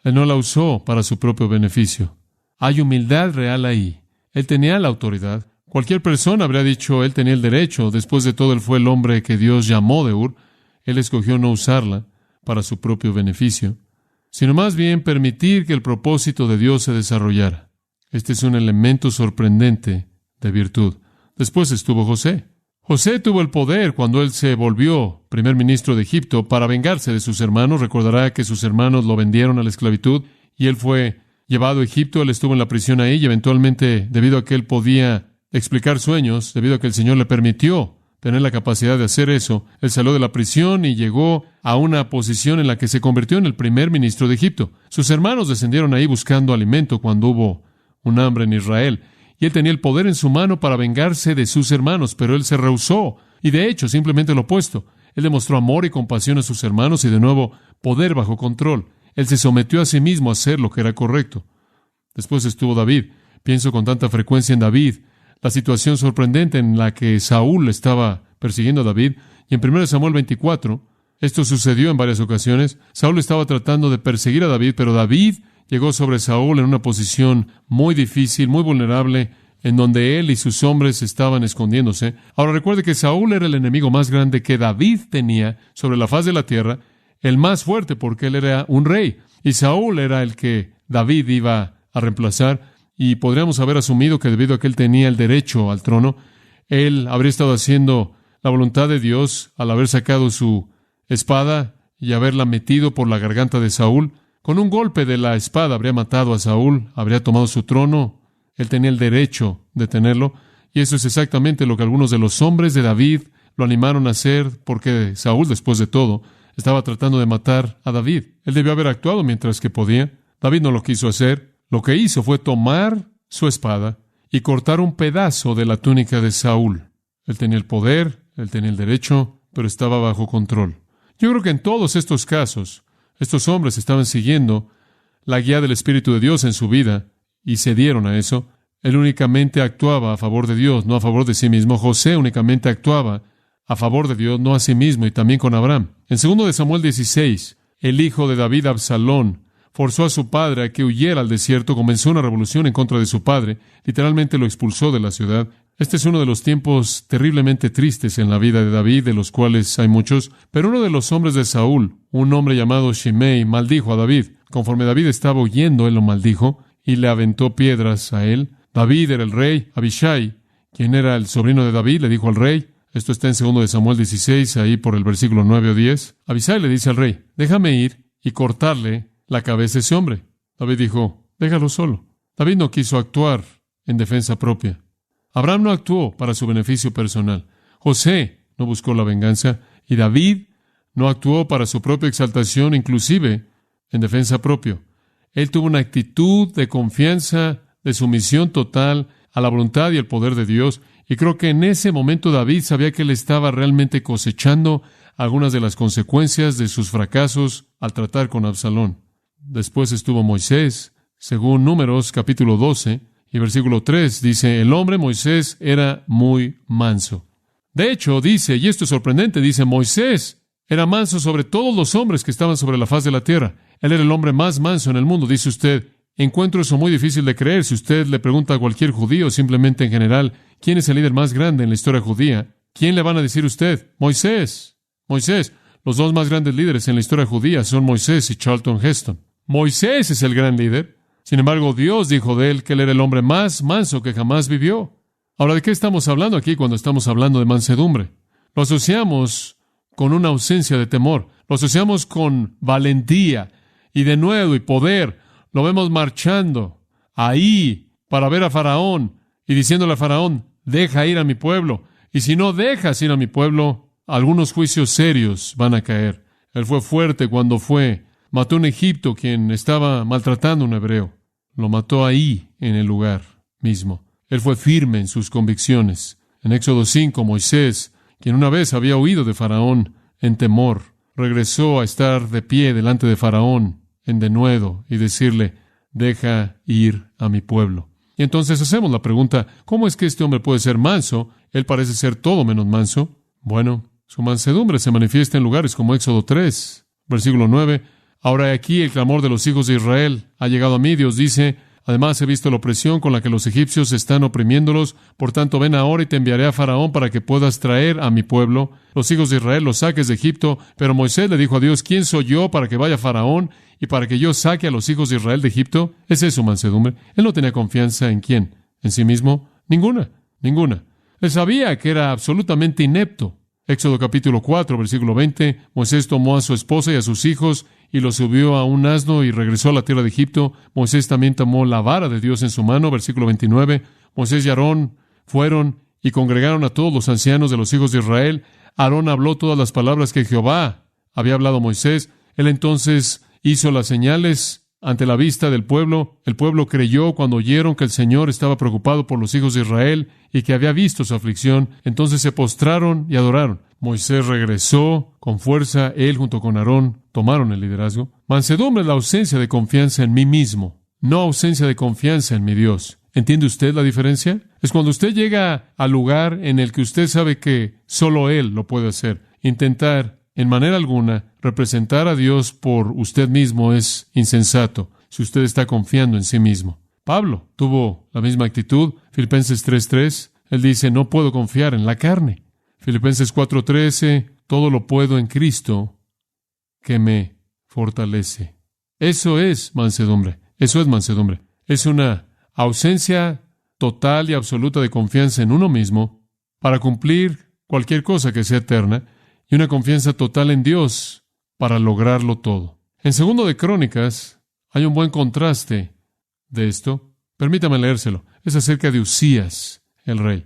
Él no la usó para su propio beneficio. Hay humildad real ahí. Él tenía la autoridad. Cualquier persona habría dicho, él tenía el derecho. Después de todo, él fue el hombre que Dios llamó de Ur. Él escogió no usarla para su propio beneficio, sino más bien permitir que el propósito de Dios se desarrollara. Este es un elemento sorprendente de virtud. Después estuvo José. José tuvo el poder cuando él se volvió primer ministro de Egipto para vengarse de sus hermanos. Recordará que sus hermanos lo vendieron a la esclavitud y él fue llevado a Egipto. Él estuvo en la prisión ahí y eventualmente, debido a que él podía explicar sueños, debido a que el Señor le permitió tener la capacidad de hacer eso, él salió de la prisión y llegó a una posición en la que se convirtió en el primer ministro de Egipto. Sus hermanos descendieron ahí buscando alimento cuando hubo un hambre en Israel. Y él tenía el poder en su mano para vengarse de sus hermanos, pero él se rehusó. Y de hecho, simplemente lo opuesto. Él demostró amor y compasión a sus hermanos y de nuevo, poder bajo control. Él se sometió a sí mismo a hacer lo que era correcto. Después estuvo David. Pienso con tanta frecuencia en David, la situación sorprendente en la que Saúl estaba persiguiendo a David. Y en 1 Samuel 24, esto sucedió en varias ocasiones. Saúl estaba tratando de perseguir a David, pero David llegó sobre Saúl en una posición muy difícil, muy vulnerable, en donde él y sus hombres estaban escondiéndose. Ahora recuerde que Saúl era el enemigo más grande que David tenía sobre la faz de la tierra, el más fuerte porque él era un rey, y Saúl era el que David iba a reemplazar, y podríamos haber asumido que debido a que él tenía el derecho al trono, él habría estado haciendo la voluntad de Dios al haber sacado su espada y haberla metido por la garganta de Saúl. Con un golpe de la espada habría matado a Saúl, habría tomado su trono. Él tenía el derecho de tenerlo. Y eso es exactamente lo que algunos de los hombres de David lo animaron a hacer, porque Saúl, después de todo, estaba tratando de matar a David. Él debió haber actuado mientras que podía. David no lo quiso hacer. Lo que hizo fue tomar su espada y cortar un pedazo de la túnica de Saúl. Él tenía el poder, él tenía el derecho, pero estaba bajo control. Yo creo que en todos estos casos, estos hombres estaban siguiendo la guía del Espíritu de Dios en su vida y cedieron a eso. Él únicamente actuaba a favor de Dios, no a favor de sí mismo. José únicamente actuaba a favor de Dios, no a sí mismo, y también con Abraham. En 2 de Samuel 16, el hijo de David, Absalón, forzó a su padre a que huyera al desierto, comenzó una revolución en contra de su padre, literalmente lo expulsó de la ciudad. Este es uno de los tiempos terriblemente tristes en la vida de David, de los cuales hay muchos, pero uno de los hombres de Saúl, un hombre llamado Shimei, maldijo a David. Conforme David estaba huyendo, él lo maldijo y le aventó piedras a él. David era el rey. Abishai, quien era el sobrino de David, le dijo al rey, esto está en 2 de Samuel 16, ahí por el versículo 9 o 10, Abishai le dice al rey, déjame ir y cortarle la cabeza a ese hombre. David dijo, déjalo solo. David no quiso actuar en defensa propia. Abraham no actuó para su beneficio personal. José no buscó la venganza. Y David no actuó para su propia exaltación, inclusive en defensa propia. Él tuvo una actitud de confianza, de sumisión total a la voluntad y el poder de Dios. Y creo que en ese momento David sabía que él estaba realmente cosechando algunas de las consecuencias de sus fracasos al tratar con Absalón. Después estuvo Moisés. Según Números capítulo 12, y versículo 3 dice, el hombre Moisés era muy manso. De hecho, dice, y esto es sorprendente, dice, Moisés era manso sobre todos los hombres que estaban sobre la faz de la tierra. Él era el hombre más manso en el mundo. Dice usted, encuentro eso muy difícil de creer. Si usted le pregunta a cualquier judío, simplemente en general, ¿quién es el líder más grande en la historia judía? ¿Quién le van a decir usted? Moisés. Moisés. Los dos más grandes líderes en la historia judía son Moisés y Charlton Heston. Moisés es el gran líder. Sin embargo, Dios dijo de él que él era el hombre más manso que jamás vivió. Ahora, ¿de qué estamos hablando aquí cuando estamos hablando de mansedumbre? Lo asociamos con una ausencia de temor. Lo asociamos con valentía y denuedo y poder. Lo vemos marchando ahí para ver a Faraón y diciéndole a Faraón, deja ir a mi pueblo. Y si no dejas ir a mi pueblo, algunos juicios serios van a caer. Él fue fuerte cuando mató a un egipto quien estaba maltratando a un hebreo. Lo mató ahí, en el lugar mismo. Él fue firme en sus convicciones. En Éxodo 5, Moisés, quien una vez había huido de Faraón en temor, regresó a estar de pie delante de Faraón en denuedo y decirle, deja ir a mi pueblo. Y entonces hacemos la pregunta, ¿cómo es que este hombre puede ser manso? Él parece ser todo menos manso. Bueno, su mansedumbre se manifiesta en lugares como Éxodo 3, versículo 9. Ahora aquí el clamor de los hijos de Israel ha llegado a mí. Dios dice, además he visto la opresión con la que los egipcios están oprimiéndolos. Por tanto, ven ahora y te enviaré a Faraón para que puedas traer a mi pueblo. Los hijos de Israel los saques de Egipto. Pero Moisés le dijo a Dios, ¿quién soy yo para que vaya Faraón y para que yo saque a los hijos de Israel de Egipto? Esa es su mansedumbre. Él no tenía confianza en quién. ¿En sí mismo? Ninguna. Ninguna. Él sabía que era absolutamente inepto. Éxodo capítulo 4, versículo 20, Moisés tomó a su esposa y a sus hijos y los subió a un asno y regresó a la tierra de Egipto. Moisés también tomó la vara de Dios en su mano, versículo 29. Moisés y Aarón fueron y congregaron a todos los ancianos de los hijos de Israel. Aarón habló todas las palabras que Jehová había hablado a Moisés. Él entonces hizo las señales ante la vista del pueblo. El pueblo creyó cuando oyeron que el Señor estaba preocupado por los hijos de Israel y que había visto su aflicción. Entonces se postraron y adoraron. Moisés regresó con fuerza. Él junto con Aarón tomaron el liderazgo. Mansedumbre es la ausencia de confianza en mí mismo, no ausencia de confianza en mi Dios. ¿Entiende usted la diferencia? Es cuando usted llega al lugar en el que usted sabe que solo Él lo puede hacer. Intentar, en manera alguna, representar a Dios por usted mismo es insensato si usted está confiando en sí mismo. Pablo tuvo la misma actitud. Filipenses 3:3, él dice, no puedo confiar en la carne. Filipenses 4:13, todo lo puedo en Cristo que me fortalece. Eso es mansedumbre. Eso es mansedumbre. Es una ausencia total y absoluta de confianza en uno mismo para cumplir cualquier cosa que sea eterna y una confianza total en Dios para lograrlo todo. En 2 de Crónicas hay un buen contraste de esto. Permítame leérselo. Es acerca de Uzías, el rey.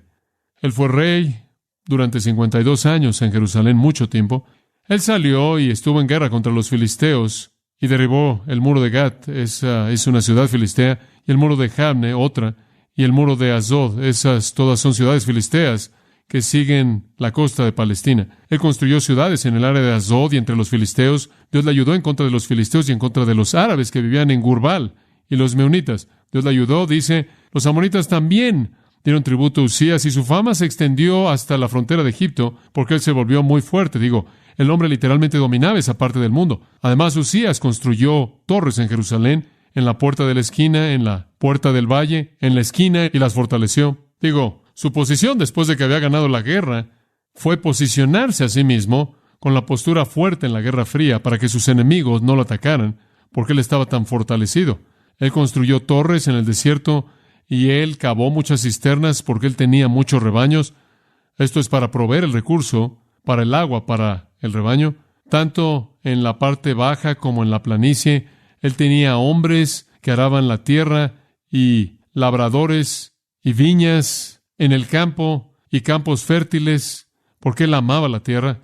Él fue rey durante 52 años en Jerusalén, mucho tiempo. Él salió y estuvo en guerra contra los filisteos y derribó el muro de Gat, esa es una ciudad filistea, y el muro de Jabne, otra, y el muro de Asdod, esas todas son ciudades filisteas que siguen la costa de Palestina. Él construyó ciudades en el área de Asdod y entre los filisteos. Dios le ayudó en contra de los filisteos y en contra de los árabes que vivían en Gurbal y los meunitas. Dios le ayudó, dice, los amonitas también dieron tributo a Uzías y su fama se extendió hasta la frontera de Egipto porque él se volvió muy fuerte. El hombre literalmente dominaba esa parte del mundo. Además, Uzías construyó torres en Jerusalén, en la puerta de la esquina, en la puerta del valle, en la esquina, y las fortaleció. Su posición después de que había ganado la guerra fue posicionarse a sí mismo con la postura fuerte en la Guerra Fría para que sus enemigos no lo atacaran, porque él estaba tan fortalecido. Él construyó torres en el desierto y él cavó muchas cisternas porque él tenía muchos rebaños. Esto es para proveer el recurso para el agua, para el rebaño. Tanto en la parte baja como en la planicie, él tenía hombres que araban la tierra y labradores y viñas en el campo y campos fértiles, porque él amaba la tierra.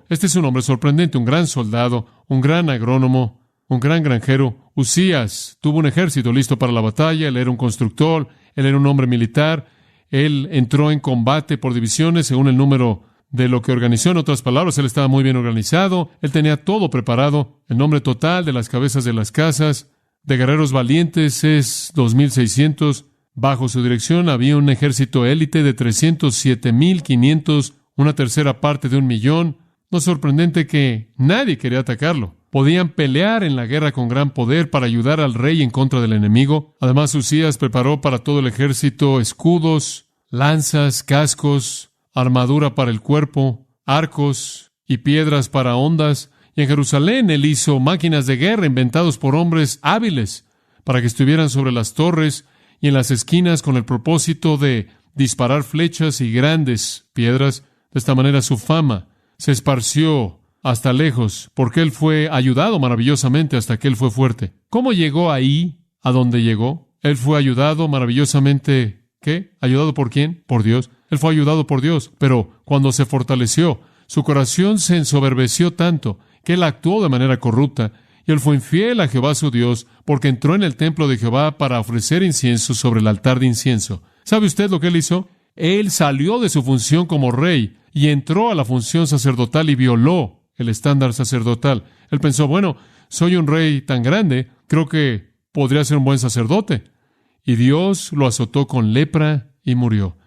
Este es un hombre sorprendente, un gran soldado, un gran agrónomo, un gran granjero. Uzías tuvo un ejército listo para la batalla, él era un constructor, él era un hombre militar, él entró en combate por divisiones según el número de lo que organizó. En otras palabras, él estaba muy bien organizado, él tenía todo preparado. El nombre total de las cabezas de las casas de guerreros valientes es 2,600. Bajo su dirección había un ejército élite de 307,500, una tercera parte de 1,000,000. No es sorprendente que nadie quería atacarlo. Podían pelear en la guerra con gran poder para ayudar al rey en contra del enemigo. Además, Uzías preparó para todo el ejército escudos, lanzas, cascos, armadura para el cuerpo, arcos y piedras para hondas. Y en Jerusalén él hizo máquinas de guerra inventados por hombres hábiles para que estuvieran sobre las torres y en las esquinas con el propósito de disparar flechas y grandes piedras. De esta manera su fama se esparció hasta lejos, porque él fue ayudado maravillosamente hasta que él fue fuerte. ¿Cómo llegó ahí, a donde llegó? Él fue ayudado maravillosamente. ¿Qué? ¿Ayudado por quién? Por Dios. Él fue ayudado por Dios, pero cuando se fortaleció, su corazón se ensoberbeció tanto que él actuó de manera corrupta, y él fue infiel a Jehová su Dios, porque entró en el templo de Jehová para ofrecer incienso sobre el altar de incienso. ¿Sabe usted lo que él hizo? Él salió de su función como rey y entró a la función sacerdotal y violó el estándar sacerdotal. Él pensó, soy un rey tan grande, creo que podría ser un buen sacerdote. Y Dios lo azotó con lepra y murió.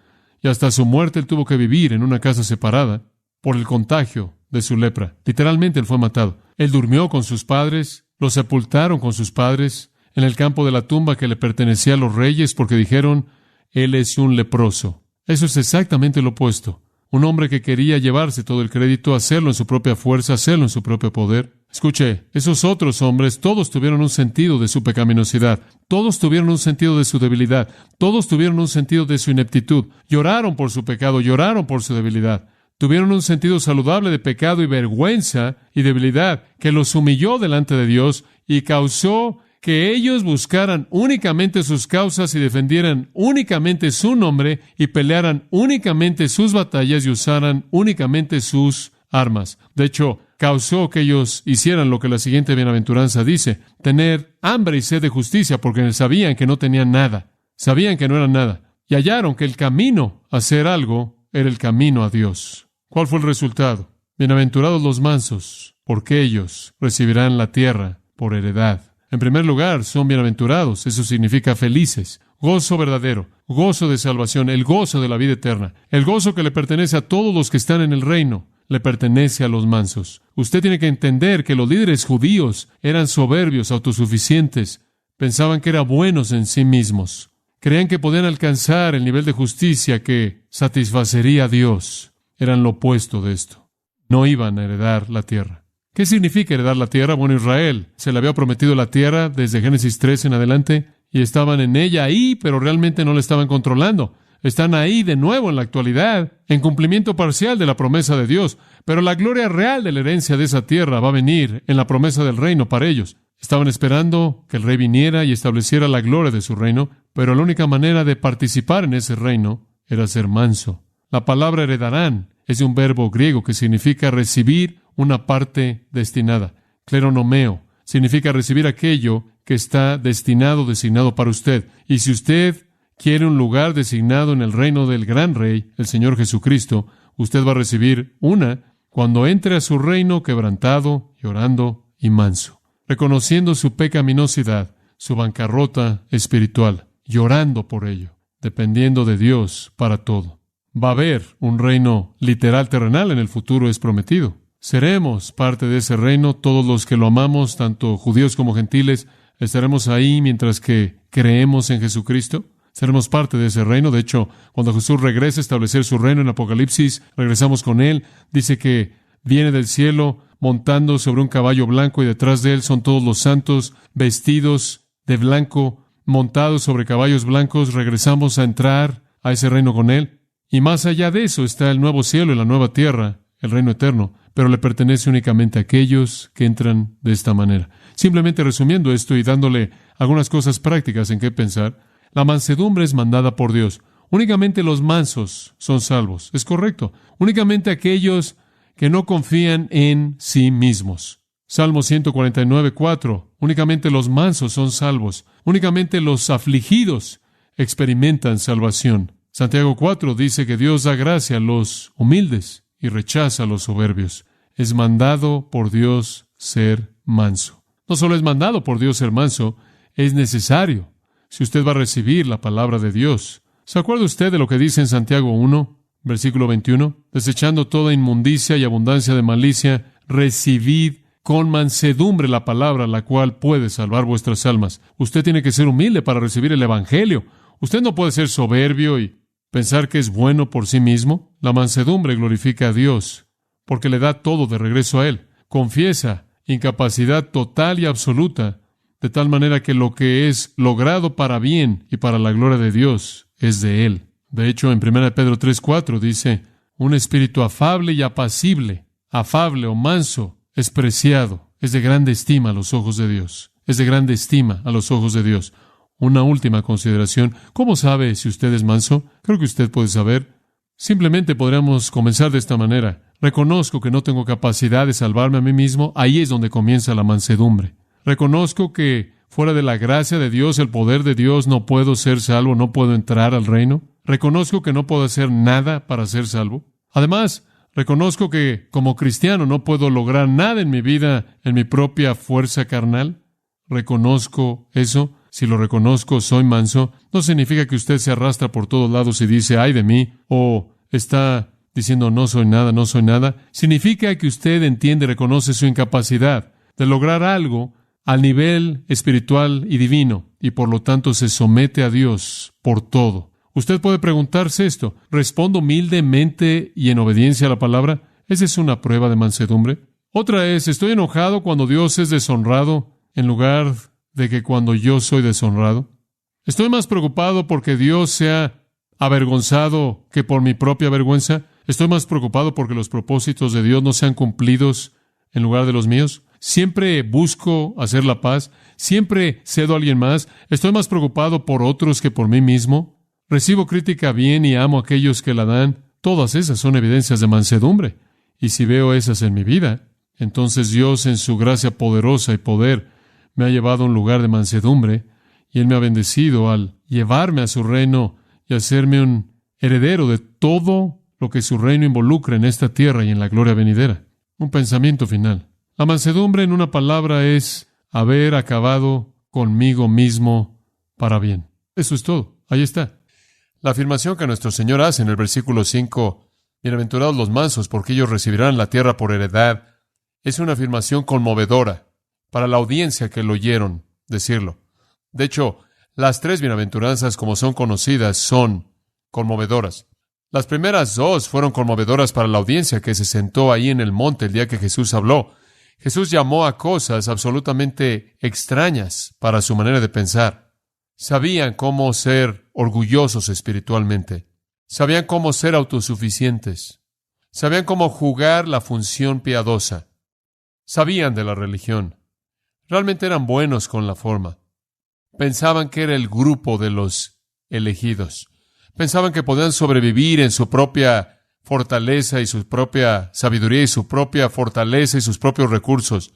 Y hasta su muerte él tuvo que vivir en una casa separada por el contagio de su lepra. Literalmente él fue matado. Él durmió con sus padres, lo sepultaron con sus padres en el campo de la tumba que le pertenecía a los reyes porque dijeron, él es un leproso. Eso es exactamente lo opuesto. Un hombre que quería llevarse todo el crédito, hacerlo en su propia fuerza, hacerlo en su propio poder. Escuche, esos otros hombres, todos tuvieron un sentido de su pecaminosidad, todos tuvieron un sentido de su debilidad, todos tuvieron un sentido de su ineptitud, lloraron por su pecado, lloraron por su debilidad, tuvieron un sentido saludable de pecado y vergüenza y debilidad que los humilló delante de Dios y causó que ellos buscaran únicamente sus causas y defendieran únicamente su nombre y pelearan únicamente sus batallas y usaran únicamente sus armas. De hecho, causó que ellos hicieran lo que la siguiente bienaventuranza dice: tener hambre y sed de justicia, porque sabían que no tenían nada, sabían que no eran nada, y hallaron que el camino a hacer algo era el camino a Dios. ¿Cuál fue el resultado? Bienaventurados los mansos, porque ellos recibirán la tierra por heredad. En primer lugar, son bienaventurados, eso significa felices, gozo verdadero, gozo de salvación, el gozo de la vida eterna, el gozo que le pertenece a todos los que están en el reino, le pertenece a los mansos. Usted tiene que entender que los líderes judíos eran soberbios, autosuficientes, pensaban que eran buenos en sí mismos, creían que podían alcanzar el nivel de justicia que satisfacería a Dios. Eran lo opuesto de esto. No iban a heredar la tierra. ¿Qué significa heredar la tierra? Bueno, Israel se le había prometido la tierra desde Génesis 3 en adelante y estaban en ella ahí, pero realmente no la estaban controlando. Están ahí de nuevo en la actualidad, en cumplimiento parcial de la promesa de Dios, pero la gloria real de la herencia de esa tierra va a venir en la promesa del reino para ellos. Estaban esperando que el rey viniera y estableciera la gloria de su reino, pero la única manera de participar en ese reino era ser manso. La palabra heredarán es de un verbo griego que significa recibir una parte destinada. Kleronomeo significa recibir aquello que está designado para usted. Y si usted quiere un lugar designado en el reino del gran rey, el Señor Jesucristo, usted va a recibir una cuando entre a su reino quebrantado, llorando y manso, reconociendo su pecaminosidad, su bancarrota espiritual, llorando por ello, dependiendo de Dios para todo. Va a haber un reino literal terrenal en el futuro, es prometido. Seremos parte de ese reino, todos los que lo amamos, tanto judíos como gentiles, estaremos ahí mientras que creemos en Jesucristo. Seremos parte de ese reino. De hecho, cuando Jesús regrese a establecer su reino en Apocalipsis, regresamos con Él. Dice que viene del cielo montando sobre un caballo blanco y detrás de Él son todos los santos vestidos de blanco, montados sobre caballos blancos. Regresamos a entrar a ese reino con Él. Y más allá de eso está el nuevo cielo y la nueva tierra, el reino eterno, pero le pertenece únicamente a aquellos que entran de esta manera. Simplemente resumiendo esto y dándole algunas cosas prácticas en qué pensar, la mansedumbre es mandada por Dios. Únicamente los mansos son salvos. Es correcto. Únicamente aquellos que no confían en sí mismos. Salmo 149:4. Únicamente los mansos son salvos. Únicamente los afligidos experimentan salvación. Santiago 4 dice que Dios da gracia a los humildes y rechaza a los soberbios. Es mandado por Dios ser manso. No solo es mandado por Dios ser manso, es necesario si usted va a recibir la palabra de Dios. ¿Se acuerda usted de lo que dice en Santiago 1, versículo 21? Desechando toda inmundicia y abundancia de malicia, recibid con mansedumbre la palabra, la cual puede salvar vuestras almas. Usted tiene que ser humilde para recibir el Evangelio. Usted no puede ser soberbio y pensar que es bueno por sí mismo. La mansedumbre glorifica a Dios, porque le da todo de regreso a Él. Confiesa incapacidad total y absoluta, de tal manera que lo que es logrado para bien y para la gloria de Dios es de Él. De hecho, en 1 Pedro 3:4 dice, un espíritu afable y apacible, afable o manso, es preciado, es de grande estima a los ojos de Dios. Es de grande estima a los ojos de Dios. Una última consideración. ¿Cómo sabe si usted es manso? Creo que usted puede saber. Simplemente podríamos comenzar de esta manera. Reconozco que no tengo capacidad de salvarme a mí mismo. Ahí es donde comienza la mansedumbre. Reconozco que fuera de la gracia de Dios, el poder de Dios, no puedo ser salvo, no puedo entrar al reino. Reconozco que no puedo hacer nada para ser salvo. Además, reconozco que como cristiano no puedo lograr nada en mi vida en mi propia fuerza carnal. Reconozco eso. Si lo reconozco, soy manso. No significa que usted se arrastra por todos lados y dice, ¡ay de mí! O está diciendo, no soy nada, no soy nada. Significa que usted entiende y reconoce su incapacidad de lograr algo al nivel espiritual y divino, y por lo tanto se somete a Dios por todo. Usted puede preguntarse esto, ¿respondo humildemente y en obediencia a la palabra? ¿Esa es una prueba de mansedumbre? Otra es, estoy enojado cuando Dios es deshonrado en lugar de que cuando yo soy deshonrado. Estoy más preocupado porque Dios sea avergonzado que por mi propia vergüenza. Estoy más preocupado porque los propósitos de Dios no sean cumplidos en lugar de los míos. Siempre busco hacer la paz. Siempre cedo a alguien más. Estoy más preocupado por otros que por mí mismo. Recibo crítica bien y amo a aquellos que la dan. Todas esas son evidencias de mansedumbre. Y si veo esas en mi vida, entonces Dios en su gracia poderosa y poder me ha llevado a un lugar de mansedumbre y Él me ha bendecido al llevarme a su reino y hacerme un heredero de todo lo que su reino involucra en esta tierra y en la gloria venidera. Un pensamiento final. La mansedumbre, en una palabra, es haber acabado conmigo mismo para bien. Eso es todo. Ahí está. La afirmación que nuestro Señor hace en el versículo 5, bienaventurados los mansos, porque ellos recibirán la tierra por heredad, es una afirmación conmovedora para la audiencia que lo oyeron decirlo. De hecho, las tres bienaventuranzas, como son conocidas, son conmovedoras. Las primeras dos fueron conmovedoras para la audiencia que se sentó ahí en el monte el día que Jesús habló. Jesús llamó a cosas absolutamente extrañas para su manera de pensar. Sabían cómo ser orgullosos espiritualmente. Sabían cómo ser autosuficientes. Sabían cómo jugar la función piadosa. Sabían de la religión. Realmente eran buenos con la forma. Pensaban que era el grupo de los elegidos. Pensaban que podían sobrevivir en su propia fortaleza y su propia sabiduría y su propia fortaleza y sus propios recursos.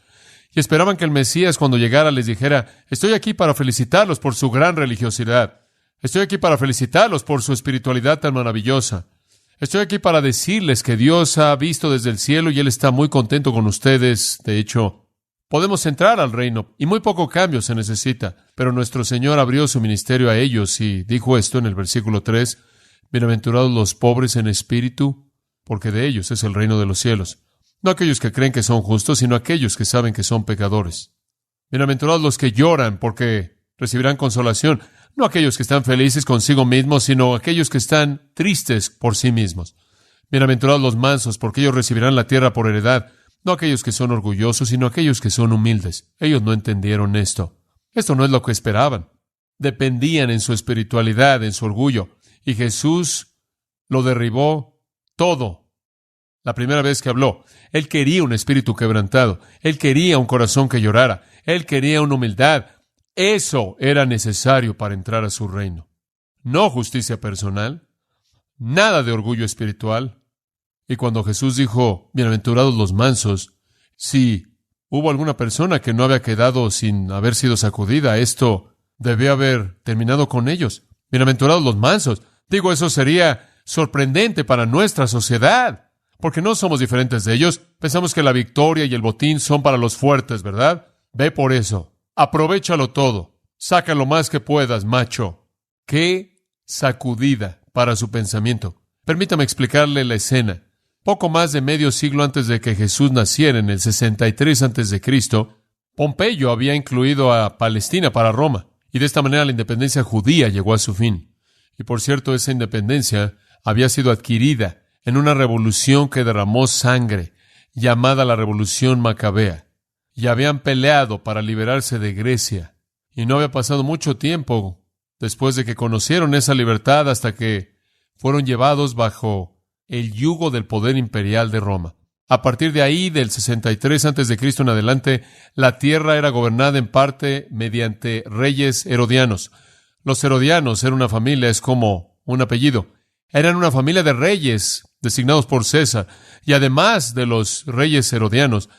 Y esperaban que el Mesías, cuando llegara, les dijera: estoy aquí para felicitarlos por su gran religiosidad. Estoy aquí para felicitarlos por su espiritualidad tan maravillosa. Estoy aquí para decirles que Dios ha visto desde el cielo y Él está muy contento con ustedes. De hecho, podemos entrar al reino y muy poco cambio se necesita. Pero nuestro Señor abrió su ministerio a ellos y dijo esto en el versículo 3, bienaventurados los pobres en espíritu, porque de ellos es el reino de los cielos. No aquellos que creen que son justos, sino aquellos que saben que son pecadores. Bienaventurados los que lloran, porque recibirán consolación. No aquellos que están felices consigo mismos, sino aquellos que están tristes por sí mismos. Bienaventurados los mansos, porque ellos recibirán la tierra por heredad. No aquellos que son orgullosos, sino aquellos que son humildes. Ellos no entendieron esto. Esto no es lo que esperaban. Dependían en su espiritualidad, en su orgullo. Y Jesús lo derribó todo. La primera vez que habló, Él quería un espíritu quebrantado. Él quería un corazón que llorara. Él quería una humildad. Eso era necesario para entrar a su reino. No justicia personal, nada de orgullo espiritual. Y cuando Jesús dijo, bienaventurados los mansos, si hubo alguna persona que no había quedado sin haber sido sacudida, esto debió haber terminado con ellos. Bienaventurados los mansos. Digo, eso sería sorprendente para nuestra sociedad, porque no somos diferentes de ellos. Pensamos que la victoria y el botín son para los fuertes, ¿verdad? Ve por eso. Aprovéchalo todo. Saca lo más que puedas, macho. ¡Qué sacudida para su pensamiento! Permítame explicarle la escena. Poco más de medio siglo antes de que Jesús naciera, en el 63 a.C., Pompeyo había incluido a Palestina para Roma, y de esta manera la independencia judía llegó a su fin. Y por cierto, esa independencia había sido adquirida en una revolución que derramó sangre, llamada la Revolución Macabea. Y habían peleado para liberarse de Grecia. Y no había pasado mucho tiempo después de que conocieron esa libertad hasta que fueron llevados bajo el yugo del poder imperial de Roma. A partir de ahí, del 63 a.C. en adelante, la tierra era gobernada en parte mediante reyes herodianos. Los herodianos eran una familia, es como un apellido. Eran una familia de reyes designados por César. Y además de los reyes herodianos,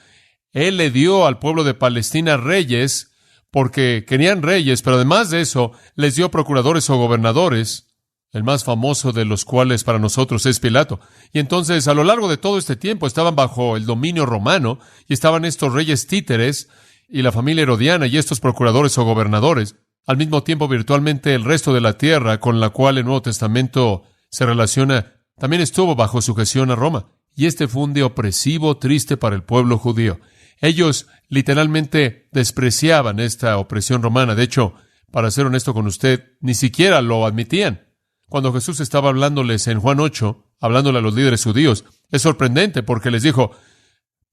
Él le dio al pueblo de Palestina reyes porque querían reyes, pero además de eso, les dio procuradores o gobernadores, el más famoso de los cuales para nosotros es Pilato. Y entonces, a lo largo de todo este tiempo, estaban bajo el dominio romano y estaban estos reyes títeres y la familia herodiana y estos procuradores o gobernadores. Al mismo tiempo, virtualmente el resto de la tierra con la cual el Nuevo Testamento se relaciona, también estuvo bajo sujeción a Roma. Y este fue un día opresivo, triste para el pueblo judío. Ellos literalmente despreciaban esta opresión romana. De hecho, para ser honesto con usted, ni siquiera lo admitían. Cuando Jesús estaba hablándoles en Juan 8, hablándole a los líderes judíos, es sorprendente porque les dijo,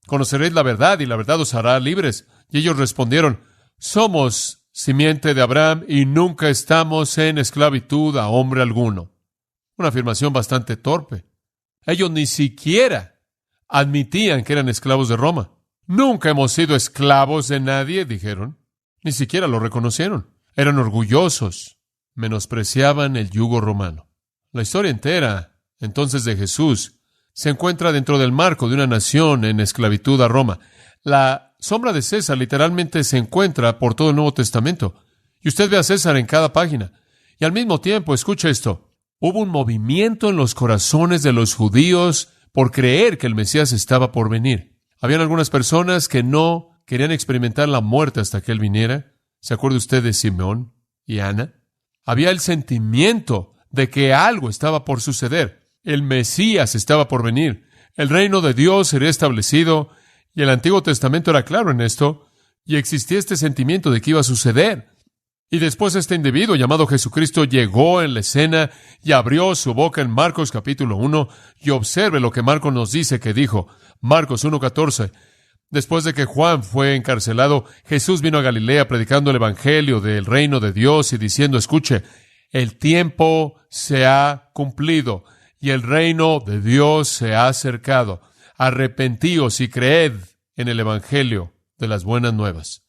Conoceréis la verdad y la verdad os hará libres. Y ellos respondieron, somos simiente de Abraham y nunca estamos en esclavitud a hombre alguno. Una afirmación bastante torpe. Ellos ni siquiera admitían que eran esclavos de Roma. Nunca hemos sido esclavos de nadie, dijeron. Ni siquiera lo reconocieron. Eran orgullosos. Menospreciaban el yugo romano. La historia entera, entonces, de Jesús se encuentra dentro del marco de una nación en esclavitud a Roma. La sombra de César literalmente se encuentra por todo el Nuevo Testamento. Y usted ve a César en cada página. Y al mismo tiempo, escuche esto, hubo un movimiento en los corazones de los judíos por creer que el Mesías estaba por venir. Habían algunas personas que no querían experimentar la muerte hasta que Él viniera. ¿Se acuerda usted de Simeón y Ana? Había el sentimiento de que algo estaba por suceder. El Mesías estaba por venir. El reino de Dios sería establecido. Y el Antiguo Testamento era claro en esto. Y existía este sentimiento de que iba a suceder. Y después este individuo llamado Jesucristo llegó en la escena y abrió su boca en Marcos capítulo 1. Y observe lo que Marcos nos dice que dijo. Marcos 1:14. Después de que Juan fue encarcelado, Jesús vino a Galilea predicando el evangelio del reino de Dios y diciendo, escuche, el tiempo se ha cumplido y el reino de Dios se ha acercado. Arrepentíos y creed en el evangelio de las buenas nuevas.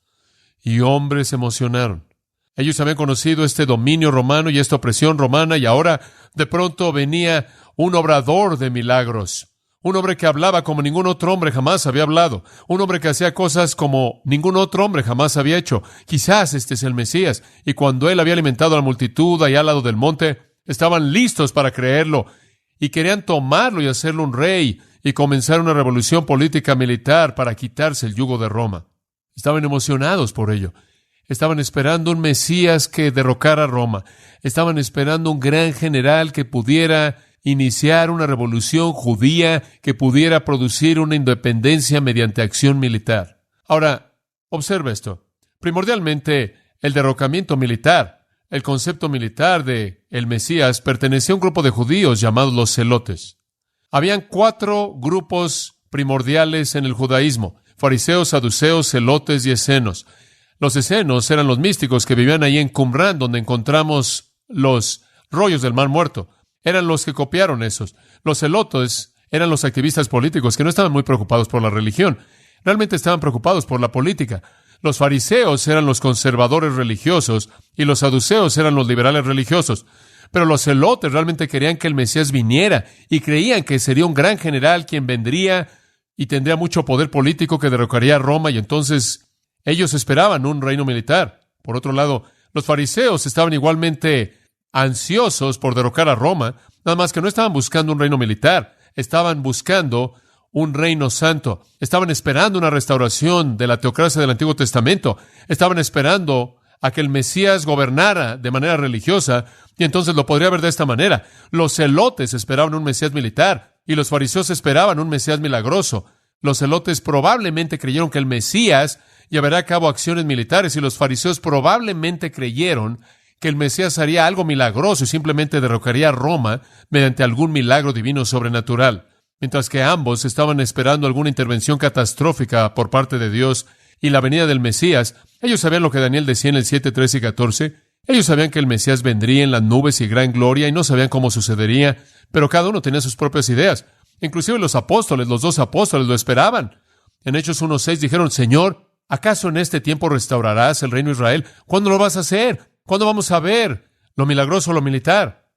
Y hombres se emocionaron. Ellos habían conocido este dominio romano y esta opresión romana, y ahora de pronto venía un obrador de milagros. Un hombre que hablaba como ningún otro hombre jamás había hablado. Un hombre que hacía cosas como ningún otro hombre jamás había hecho. Quizás este es el Mesías. Y cuando él había alimentado a la multitud allá al lado del monte, estaban listos para creerlo. Y querían tomarlo y hacerlo un rey y comenzar una revolución política militar para quitarse el yugo de Roma. Estaban emocionados por ello. Estaban esperando un Mesías que derrocara a Roma. Estaban esperando un gran general que pudiera iniciar una revolución judía que pudiera producir una independencia mediante acción militar. Ahora, observe esto. Primordialmente, el derrocamiento militar, el concepto militar de el Mesías, pertenecía a un grupo de judíos llamados los celotes. Habían 4 grupos primordiales en el judaísmo: fariseos, saduceos, celotes y escenos. Los escenos eran los místicos que vivían ahí en Qumran, donde encontramos los rollos del Mar Muerto. Eran los que copiaron esos. Los celotes eran los activistas políticos que no estaban muy preocupados por la religión. Realmente estaban preocupados por la política. Los fariseos eran los conservadores religiosos y los saduceos eran los liberales religiosos. Pero los celotes realmente querían que el Mesías viniera y creían que sería un gran general quien vendría y tendría mucho poder político que derrocaría a Roma, y entonces ellos esperaban un reino militar. Por otro lado, los fariseos estaban igualmente ansiosos por derrocar a Roma, nada más que no estaban buscando un reino militar, estaban buscando un reino santo, estaban esperando una restauración de la teocracia del Antiguo Testamento, estaban esperando a que el Mesías gobernara de manera religiosa, y entonces lo podría ver de esta manera. Los celotes esperaban un Mesías militar, y los fariseos esperaban un Mesías milagroso. Los celotes probablemente creyeron que el Mesías llevaría a cabo acciones militares, y los fariseos probablemente creyeron que el Mesías haría algo milagroso y simplemente derrocaría a Roma mediante algún milagro divino sobrenatural, mientras que ambos estaban esperando alguna intervención catastrófica por parte de Dios y la venida del Mesías. Ellos sabían lo que Daniel decía en el 7, 13 y 14. Ellos sabían que el Mesías vendría en las nubes y gran gloria, y no sabían cómo sucedería, pero cada uno tenía sus propias ideas. Inclusive los apóstoles, los 2 apóstoles, lo esperaban. En Hechos 1:6 dijeron, Señor, ¿acaso en este tiempo restaurarás el reino de Israel? ¿Cuándo lo vas a hacer? ¿Cuándo vamos a ver lo milagroso o lo militar?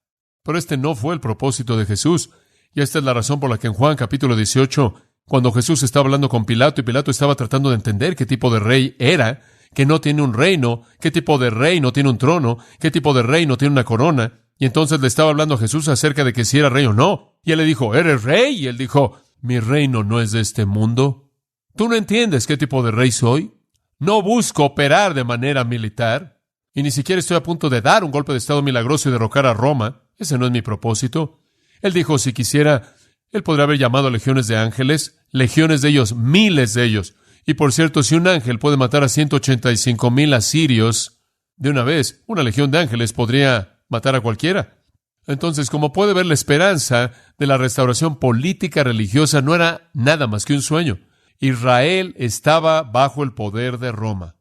Pero este no fue el propósito de Jesús. Y esta es la razón por la que en Juan capítulo 18, cuando Jesús estaba hablando con Pilato, y Pilato estaba tratando de entender qué tipo de rey era, que no tiene un reino, qué tipo de rey no tiene un trono, qué tipo de rey no tiene una corona, y entonces le estaba hablando a Jesús acerca de que si era rey o no. Y él le dijo, ¿eres rey? Y él dijo, mi reino no es de este mundo. ¿Tú no entiendes qué tipo de rey soy? No busco operar de manera militar. Y ni siquiera estoy a punto de dar un golpe de estado milagroso y derrocar a Roma. Ese no es mi propósito. Él dijo, si quisiera, él podría haber llamado a legiones de ángeles, legiones de ellos, miles de ellos. Y por cierto, si un ángel puede matar a 185,000 asirios de una vez, una legión de ángeles podría matar a cualquiera. Entonces, como puede ver, la esperanza de la restauración política religiosa no era nada más que un sueño. Israel estaba bajo el poder de Roma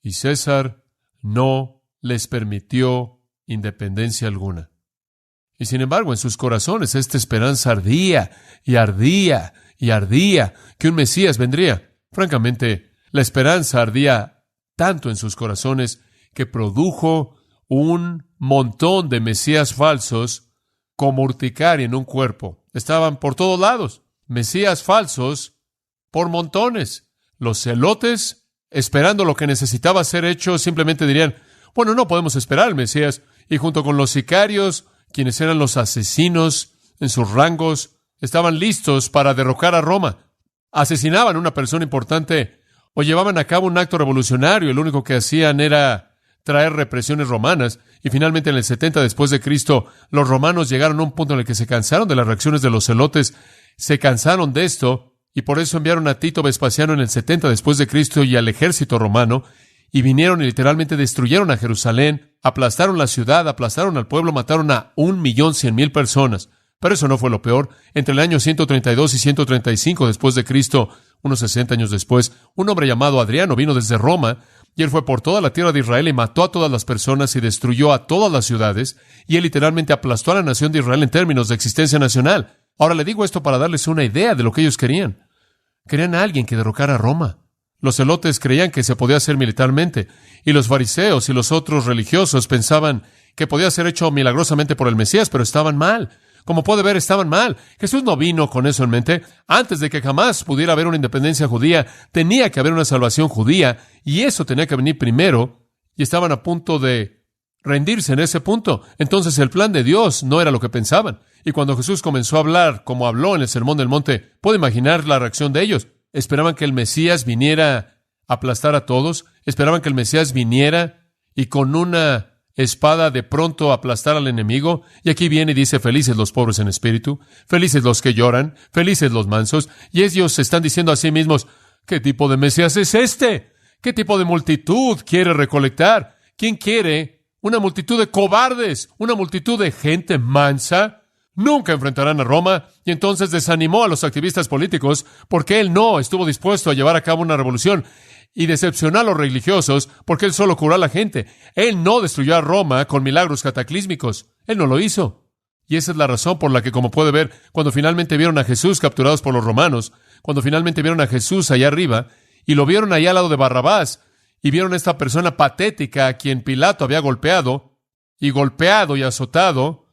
y César no les permitió independencia alguna. Y sin embargo, en sus corazones esta esperanza ardía y ardía y ardía que un Mesías vendría. Francamente, la esperanza ardía tanto en sus corazones que produjo un montón de mesías falsos como urticaria en un cuerpo. Estaban por todos lados. Mesías falsos por montones. Los celotes, esperando lo que necesitaba ser hecho, simplemente dirían, bueno, no podemos esperar al Mesías. Y junto con los sicarios, quienes eran los asesinos en sus rangos, estaban listos para derrocar a Roma. Asesinaban a una persona importante o llevaban a cabo un acto revolucionario. Lo único que hacían era traer represiones romanas. Y finalmente, en el 70 después de Cristo, los romanos llegaron a un punto en el que se cansaron de las reacciones de los celotes, se cansaron de esto, y por eso enviaron a Tito Vespasiano en el 70 después de Cristo y al ejército romano, y vinieron y literalmente destruyeron a Jerusalén, aplastaron la ciudad, aplastaron al pueblo, mataron a 1,100,000 personas. Pero eso no fue lo peor. Entre el año 132 y 135 después de Cristo, unos 60 años después, un hombre llamado Adriano vino desde Roma, y él fue por toda la tierra de Israel y mató a todas las personas y destruyó a todas las ciudades, y él literalmente aplastó a la nación de Israel en términos de existencia nacional. Ahora le digo esto para darles una idea de lo que ellos querían. Querían a alguien que derrocara a Roma. Los celotes creían que se podía hacer militarmente, y los fariseos y los otros religiosos pensaban que podía ser hecho milagrosamente por el Mesías, pero estaban mal. Como puede ver, estaban mal. Jesús no vino con eso en mente. Antes de que jamás pudiera haber una independencia judía, tenía que haber una salvación judía, y eso tenía que venir primero, y estaban a punto de rendirse en ese punto. Entonces el plan de Dios no era lo que pensaban. Y cuando Jesús comenzó a hablar, como habló en el Sermón del Monte, puede imaginar la reacción de ellos. Esperaban que el Mesías viniera a aplastar a todos. Esperaban que el Mesías viniera y con una espada de pronto aplastar al enemigo. Y aquí viene y dice, felices los pobres en espíritu, felices los que lloran, felices los mansos. Y ellos se están diciendo a sí mismos, ¿qué tipo de Mesías es este? ¿Qué tipo de multitud quiere recolectar? ¿Quién quiere una multitud de cobardes? ¿Una multitud de gente mansa? Nunca enfrentarán a Roma. Y entonces desanimó a los activistas políticos porque él no estuvo dispuesto a llevar a cabo una revolución, y decepcionó a los religiosos porque él solo curó a la gente. Él no destruyó a Roma con milagros cataclísmicos. Él no lo hizo. Y esa es la razón por la que, como puede ver, cuando finalmente vieron a Jesús capturados por los romanos, cuando finalmente vieron a Jesús allá arriba, y lo vieron allá al lado de Barrabás, y vieron a esta persona patética a quien Pilato había golpeado y azotado,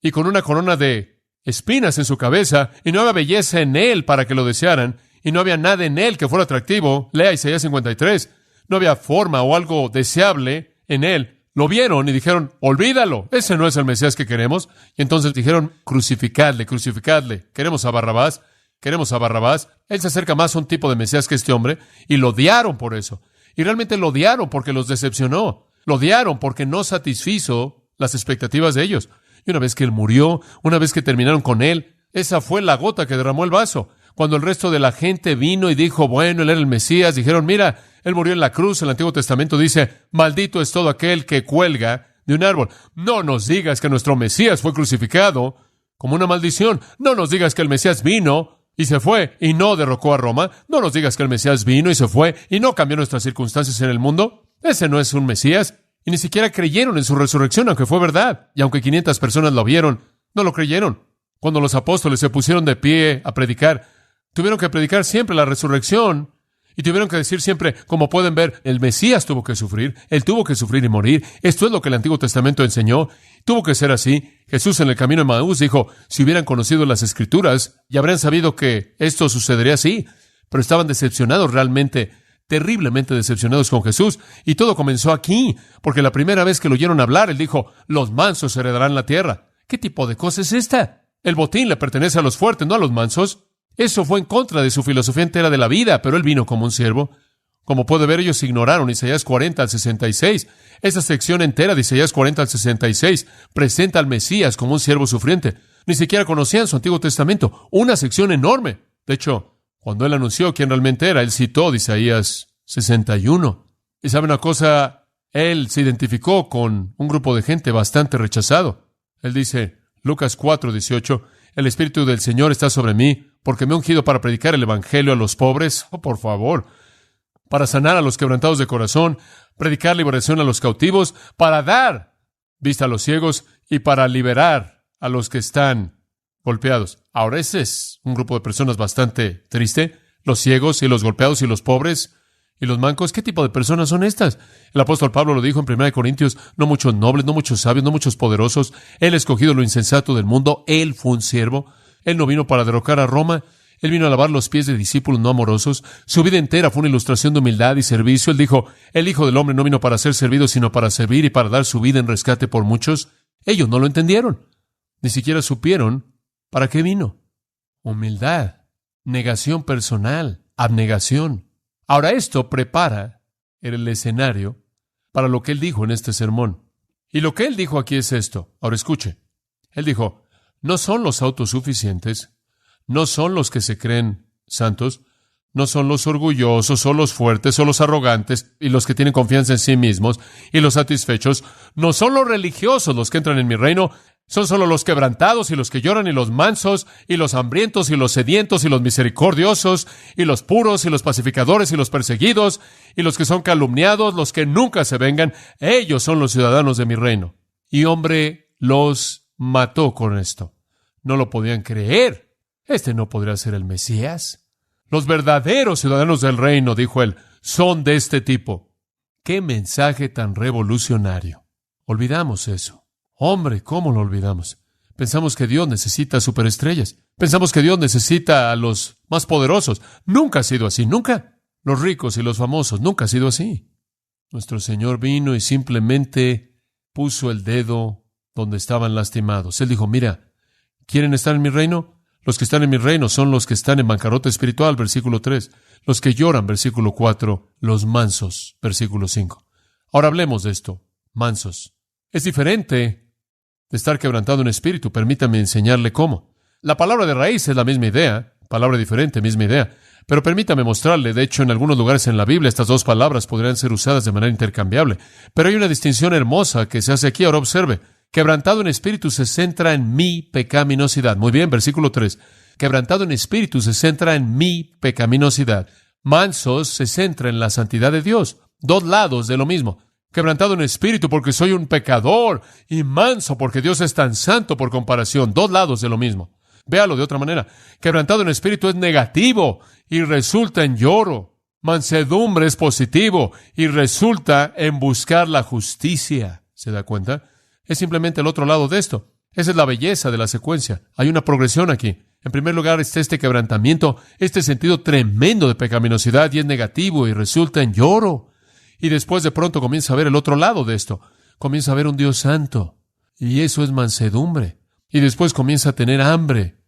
y con una corona de espinas en su cabeza, y no había belleza en él para que lo desearan, y no había nada en él que fuera atractivo. Lea Isaías 53. No había forma o algo deseable en él. Lo vieron y dijeron, olvídalo, ese no es el Mesías que queremos. Y entonces dijeron, crucificadle, crucificadle. Queremos a Barrabás, queremos a Barrabás. Él se acerca más a un tipo de Mesías que este hombre, y lo odiaron por eso. Y realmente lo odiaron porque los decepcionó. Lo odiaron porque no satisfizo las expectativas de ellos. Y una vez que él murió, una vez que terminaron con él, esa fue la gota que derramó el vaso. Cuando el resto de la gente vino y dijo, bueno, él era el Mesías, dijeron, mira, él murió en la cruz. El Antiguo Testamento dice, maldito es todo aquel que cuelga de un árbol. No nos digas que nuestro Mesías fue crucificado como una maldición. No nos digas que el Mesías vino y se fue y no derrocó a Roma. No nos digas que el Mesías vino y se fue y no cambió nuestras circunstancias en el mundo. Ese no es un Mesías. Y ni siquiera creyeron en su resurrección, aunque fue verdad. Y aunque 500 personas lo vieron, no lo creyeron. Cuando los apóstoles se pusieron de pie a predicar, tuvieron que predicar siempre la resurrección, y tuvieron que decir siempre, como pueden ver, el Mesías tuvo que sufrir, él tuvo que sufrir y morir. Esto es lo que el Antiguo Testamento enseñó. Tuvo que ser así. Jesús en el camino de Maús dijo, si hubieran conocido las Escrituras, ya habrían sabido que esto sucedería así. Pero estaban decepcionados realmente, terriblemente decepcionados con Jesús. Y todo comenzó aquí, porque la primera vez que lo oyeron hablar, él dijo, los mansos heredarán la tierra. ¿Qué tipo de cosa es esta? El botín le pertenece a los fuertes, no a los mansos. Eso fue en contra de su filosofía entera de la vida, pero él vino como un siervo. Como puede ver, ellos ignoraron Isaías 40 al 66. Esa sección entera de Isaías 40 al 66 presenta al Mesías como un siervo sufriente. Ni siquiera conocían su Antiguo Testamento. Una sección enorme. De hecho, cuando él anunció quién realmente era, él citó de Isaías 61. Y sabe una cosa, él se identificó con un grupo de gente bastante rechazado. Él dice, Lucas 4:18, el Espíritu del Señor está sobre mí, porque me he ungido para predicar el evangelio a los pobres. Oh, por favor. Para sanar a los quebrantados de corazón, predicar liberación a los cautivos, para dar vista a los ciegos y para liberar a los que están golpeados. Ahora, ese es un grupo de personas bastante triste. Los ciegos y los golpeados y los pobres y los mancos. ¿Qué tipo de personas son estas? El apóstol Pablo lo dijo en 1 Corintios, no muchos nobles, no muchos sabios, no muchos poderosos. Él ha escogido lo insensato del mundo. Él fue un siervo. Él no vino para derrocar a Roma. Él vino a lavar los pies de discípulos no amorosos. Su vida entera fue una ilustración de humildad y servicio. Él dijo, el Hijo del Hombre no vino para ser servido, sino para servir y para dar su vida en rescate por muchos. Ellos no lo entendieron. Ni siquiera supieron para qué vino. Humildad, negación personal, abnegación. Ahora esto prepara el escenario para lo que él dijo en este sermón. Y lo que él dijo aquí es esto. Ahora escuche. Él dijo, no son los autosuficientes, no son los que se creen santos, no son los orgullosos o los fuertes o los arrogantes y los que tienen confianza en sí mismos y los satisfechos, no son los religiosos los que entran en mi reino, son solo los quebrantados y los que lloran y los mansos y los hambrientos y los sedientos y los misericordiosos y los puros y los pacificadores y los perseguidos y los que son calumniados, los que nunca se vengan. Ellos son los ciudadanos de mi reino. Y hombre, los mató con esto. No lo podían creer. Este no podría ser el Mesías. Los verdaderos ciudadanos del reino, dijo él, son de este tipo. ¡Qué mensaje tan revolucionario! Olvidamos eso. Hombre, ¿cómo lo olvidamos? Pensamos que Dios necesita superestrellas. Pensamos que Dios necesita a los más poderosos. Nunca ha sido así, nunca. Los ricos y los famosos, nunca ha sido así. Nuestro Señor vino y simplemente puso el dedo donde estaban lastimados. Él dijo, mira, ¿quieren estar en mi reino? Los que están en mi reino son los que están en bancarrota espiritual, versículo 3. Los que lloran, versículo 4. Los mansos, versículo 5. Ahora hablemos de esto. Mansos. Es diferente de estar quebrantado en espíritu. Permítame enseñarle cómo. La palabra de raíz es la misma idea. Palabra diferente, misma idea. Pero permítame mostrarle. De hecho, en algunos lugares en la Biblia estas dos palabras podrían ser usadas de manera intercambiable. Pero hay una distinción hermosa que se hace aquí. Ahora observe. Quebrantado en espíritu se centra en mi pecaminosidad. Muy bien, versículo 3. Quebrantado en espíritu se centra en mi pecaminosidad. Mansos se centra en la santidad de Dios. Dos lados de lo mismo. Quebrantado en espíritu porque soy un pecador y manso porque Dios es tan santo por comparación. Dos lados de lo mismo. Véalo de otra manera. Quebrantado en espíritu es negativo y resulta en lloro. Mansedumbre es positivo y resulta en buscar la justicia. ¿Se da cuenta? Es simplemente el otro lado de esto. Esa es la belleza de la secuencia. Hay una progresión aquí. En primer lugar está este quebrantamiento, este sentido tremendo de pecaminosidad y es negativo y resulta en lloro. Y después de pronto comienza a ver el otro lado de esto. Comienza a ver un Dios santo. Y eso es mansedumbre. Y después comienza a tener hambre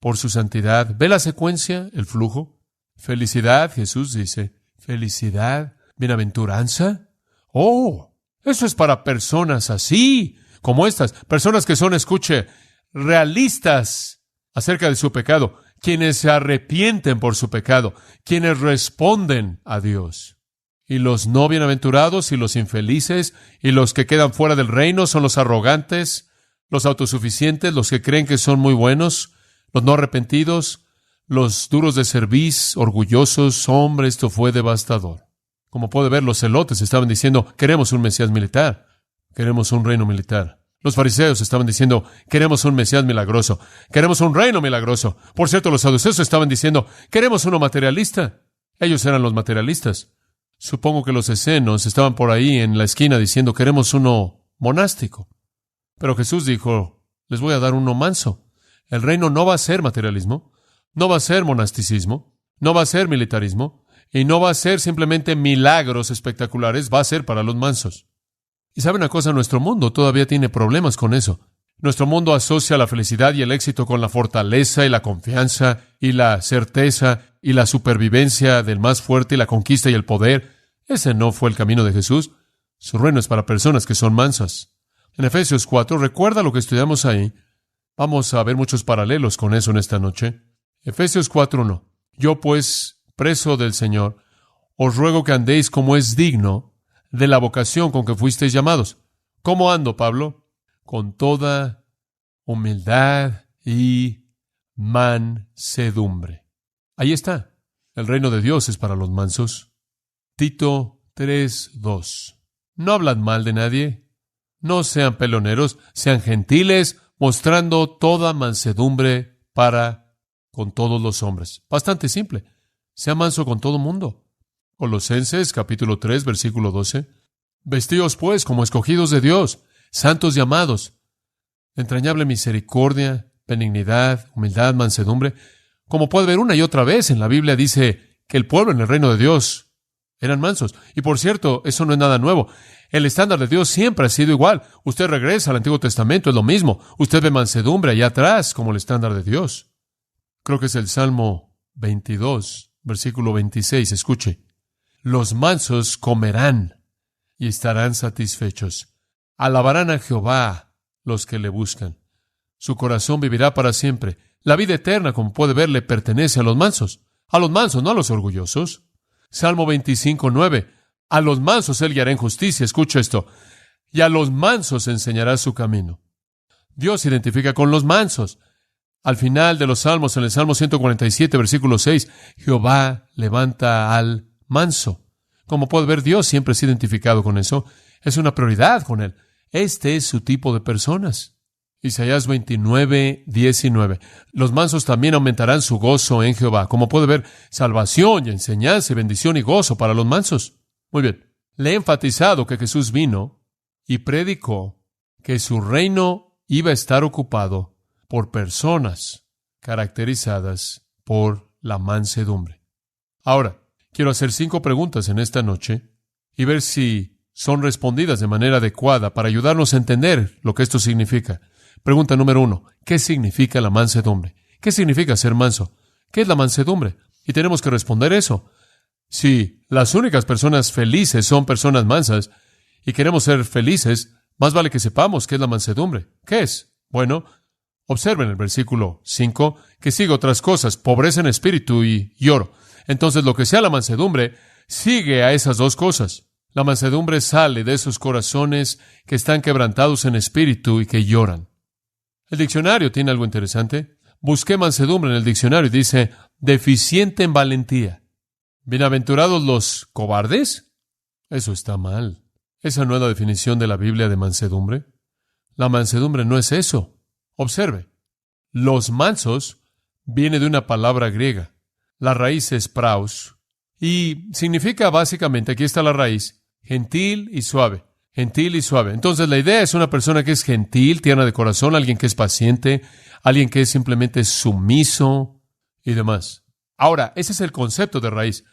por su santidad. ¿Ve la secuencia? El flujo. Felicidad, Jesús dice. Felicidad. Bienaventuranza. ¡Oh! Eso es para personas así, como estas. Personas que son, escuche, realistas acerca de su pecado. Quienes se arrepienten por su pecado. Quienes responden a Dios. Y los no bienaventurados y los infelices y los que quedan fuera del reino son los arrogantes, los autosuficientes, los que creen que son muy buenos, los no arrepentidos, los duros de cerviz, orgullosos. Hombre, esto fue devastador. Como puede ver, los celotes estaban diciendo, queremos un Mesías militar, queremos un reino militar. Los fariseos estaban diciendo, queremos un Mesías milagroso, queremos un reino milagroso. Por cierto, los saduceos estaban diciendo, queremos uno materialista. Ellos eran los materialistas. Supongo que los escenos estaban por ahí en la esquina diciendo, queremos uno monástico. Pero Jesús dijo, les voy a dar uno manso. El reino no va a ser materialismo, no va a ser monasticismo, no va a ser militarismo, y no va a ser simplemente milagros espectaculares, va a ser para los mansos. Y sabe una cosa, nuestro mundo todavía tiene problemas con eso. Nuestro mundo asocia la felicidad y el éxito con la fortaleza y la confianza y la certeza y la supervivencia del más fuerte y la conquista y el poder. Ese no fue el camino de Jesús. Su reino es para personas que son mansas. En Efesios 4, recuerda lo que estudiamos ahí. Vamos a ver muchos paralelos con eso en esta noche. Efesios 4:1. Yo pues, preso del Señor, os ruego que andéis como es digno de la vocación con que fuisteis llamados. ¿Cómo ando, Pablo? Con toda humildad y mansedumbre. Ahí está. El reino de Dios es para los mansos. Tito 3:2. No hablad mal de nadie. No sean peloneros, sean gentiles, mostrando toda mansedumbre para con todos los hombres. Bastante simple. Sea manso con todo mundo. Colosenses capítulo 3, versículo 12. Vestíos pues como escogidos de Dios, santos y amados, de entrañable misericordia, benignidad, humildad, mansedumbre. Como puede ver una y otra vez en la Biblia dice que el pueblo en el reino de Dios eran mansos. Y por cierto, eso no es nada nuevo. El estándar de Dios siempre ha sido igual. Usted regresa al Antiguo Testamento, es lo mismo. Usted ve mansedumbre allá atrás como el estándar de Dios. Creo que es el Salmo 22, versículo 26. Escuche. Los mansos comerán y estarán satisfechos. Alabarán a Jehová los que le buscan. Su corazón vivirá para siempre. La vida eterna, como puede ver, le pertenece a los mansos. A los mansos, no a los orgullosos. Salmo 25:9. A los mansos él guiará en justicia. Escucha esto. Y a los mansos enseñará su camino. Dios se identifica con los mansos. Al final de los salmos, en el Salmo 147, versículo 6, Jehová levanta al manso. Como puede ver, Dios siempre se ha identificado con eso. Es una prioridad con él. Este es su tipo de personas. Isaías 29:19. Los mansos también aumentarán su gozo en Jehová. Como puede ver, salvación y enseñanza y bendición y gozo para los mansos. Muy bien. Le he enfatizado que Jesús vino y predicó que su reino iba a estar ocupado por personas caracterizadas por la mansedumbre. Ahora, quiero hacer 5 preguntas en esta noche y ver si son respondidas de manera adecuada para ayudarnos a entender lo que esto significa. Pregunta número 1. ¿Qué significa la mansedumbre? ¿Qué significa ser manso? ¿Qué es la mansedumbre? Y tenemos que responder eso. Si las únicas personas felices son personas mansas y queremos ser felices, más vale que sepamos qué es la mansedumbre. ¿Qué es? Bueno, observen el versículo 5, que sigue otras cosas, pobreza en espíritu y lloro. Entonces, lo que sea la mansedumbre, sigue a esas dos cosas. La mansedumbre sale de esos corazones que están quebrantados en espíritu y que lloran. El diccionario tiene algo interesante. Busqué mansedumbre en el diccionario y dice, deficiente en valentía. ¿Bienaventurados los cobardes? Eso está mal. Esa no es la definición de la Biblia de mansedumbre. La mansedumbre no es eso. Observe. Los mansos viene de una palabra griega. La raíz es praus y significa básicamente, aquí está la raíz, gentil y suave. Gentil y suave. Entonces la idea es una persona que es gentil, tierna de corazón, alguien que es paciente, alguien que es simplemente sumiso y demás. Ahora, ese es el concepto de raíz.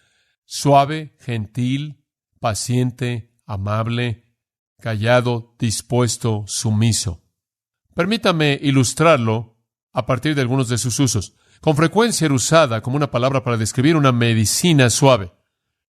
Suave, gentil, paciente, amable, callado, dispuesto, sumiso. Permítame ilustrarlo a partir de algunos de sus usos. Con frecuencia era usada como una palabra para describir una medicina suave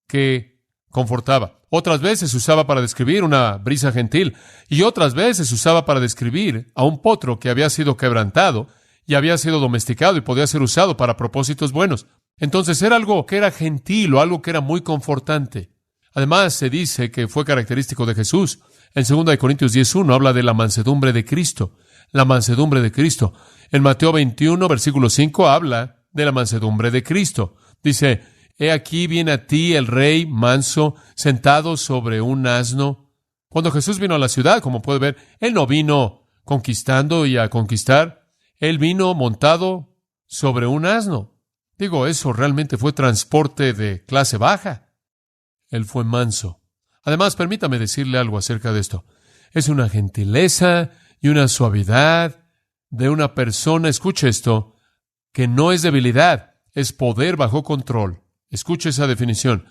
que confortaba. Otras veces se usaba para describir una brisa gentil y otras veces se usaba para describir a un potro que había sido quebrantado y había sido domesticado y podía ser usado para propósitos buenos. Entonces era algo que era gentil o algo que era muy confortante. Además, se dice que fue característico de Jesús. En 2 Corintios 10:1 habla de la mansedumbre de Cristo. La mansedumbre de Cristo. En Mateo 21, versículo 5, habla de la mansedumbre de Cristo. Dice, he aquí viene a ti el rey manso, sentado sobre un asno. Cuando Jesús vino a la ciudad, como puede ver, Él no vino conquistando y a conquistar. Él vino montado sobre un asno. Digo, eso realmente fue transporte de clase baja. Él fue manso. Además, permítame decirle algo acerca de esto. Es una gentileza y una suavidad de una persona, escuche esto, que no es debilidad, es poder bajo control. Escuche esa definición.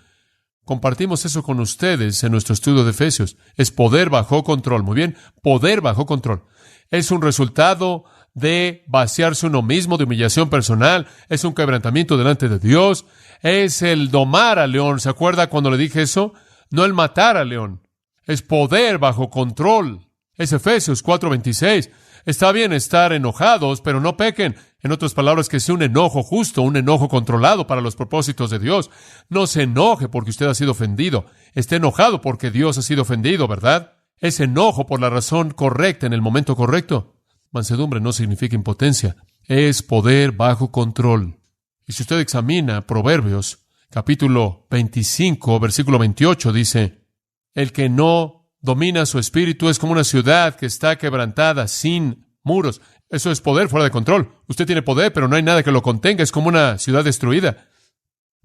Compartimos eso con ustedes en nuestro estudio de Efesios. Es poder bajo control. Muy bien, poder bajo control. Es un resultado de vaciarse uno mismo, de humillación personal. Es un quebrantamiento delante de Dios. Es el domar al león. ¿Se acuerda cuando le dije eso? No el matar al león. Es poder bajo control. Es Efesios 4:26. Está bien estar enojados, pero no pequen. En otras palabras, que sea un enojo justo, un enojo controlado para los propósitos de Dios. No se enoje porque usted ha sido ofendido. Esté enojado porque Dios ha sido ofendido, ¿verdad? Es enojo por la razón correcta en el momento correcto. Mansedumbre no significa impotencia. es poder bajo control. Y si usted examina Proverbios, capítulo 25, versículo 28, dice, el que no domina su espíritu es como una ciudad que está quebrantada, sin muros. Eso es poder fuera de control. Usted tiene poder, pero no hay nada que lo contenga. Es como una ciudad destruida.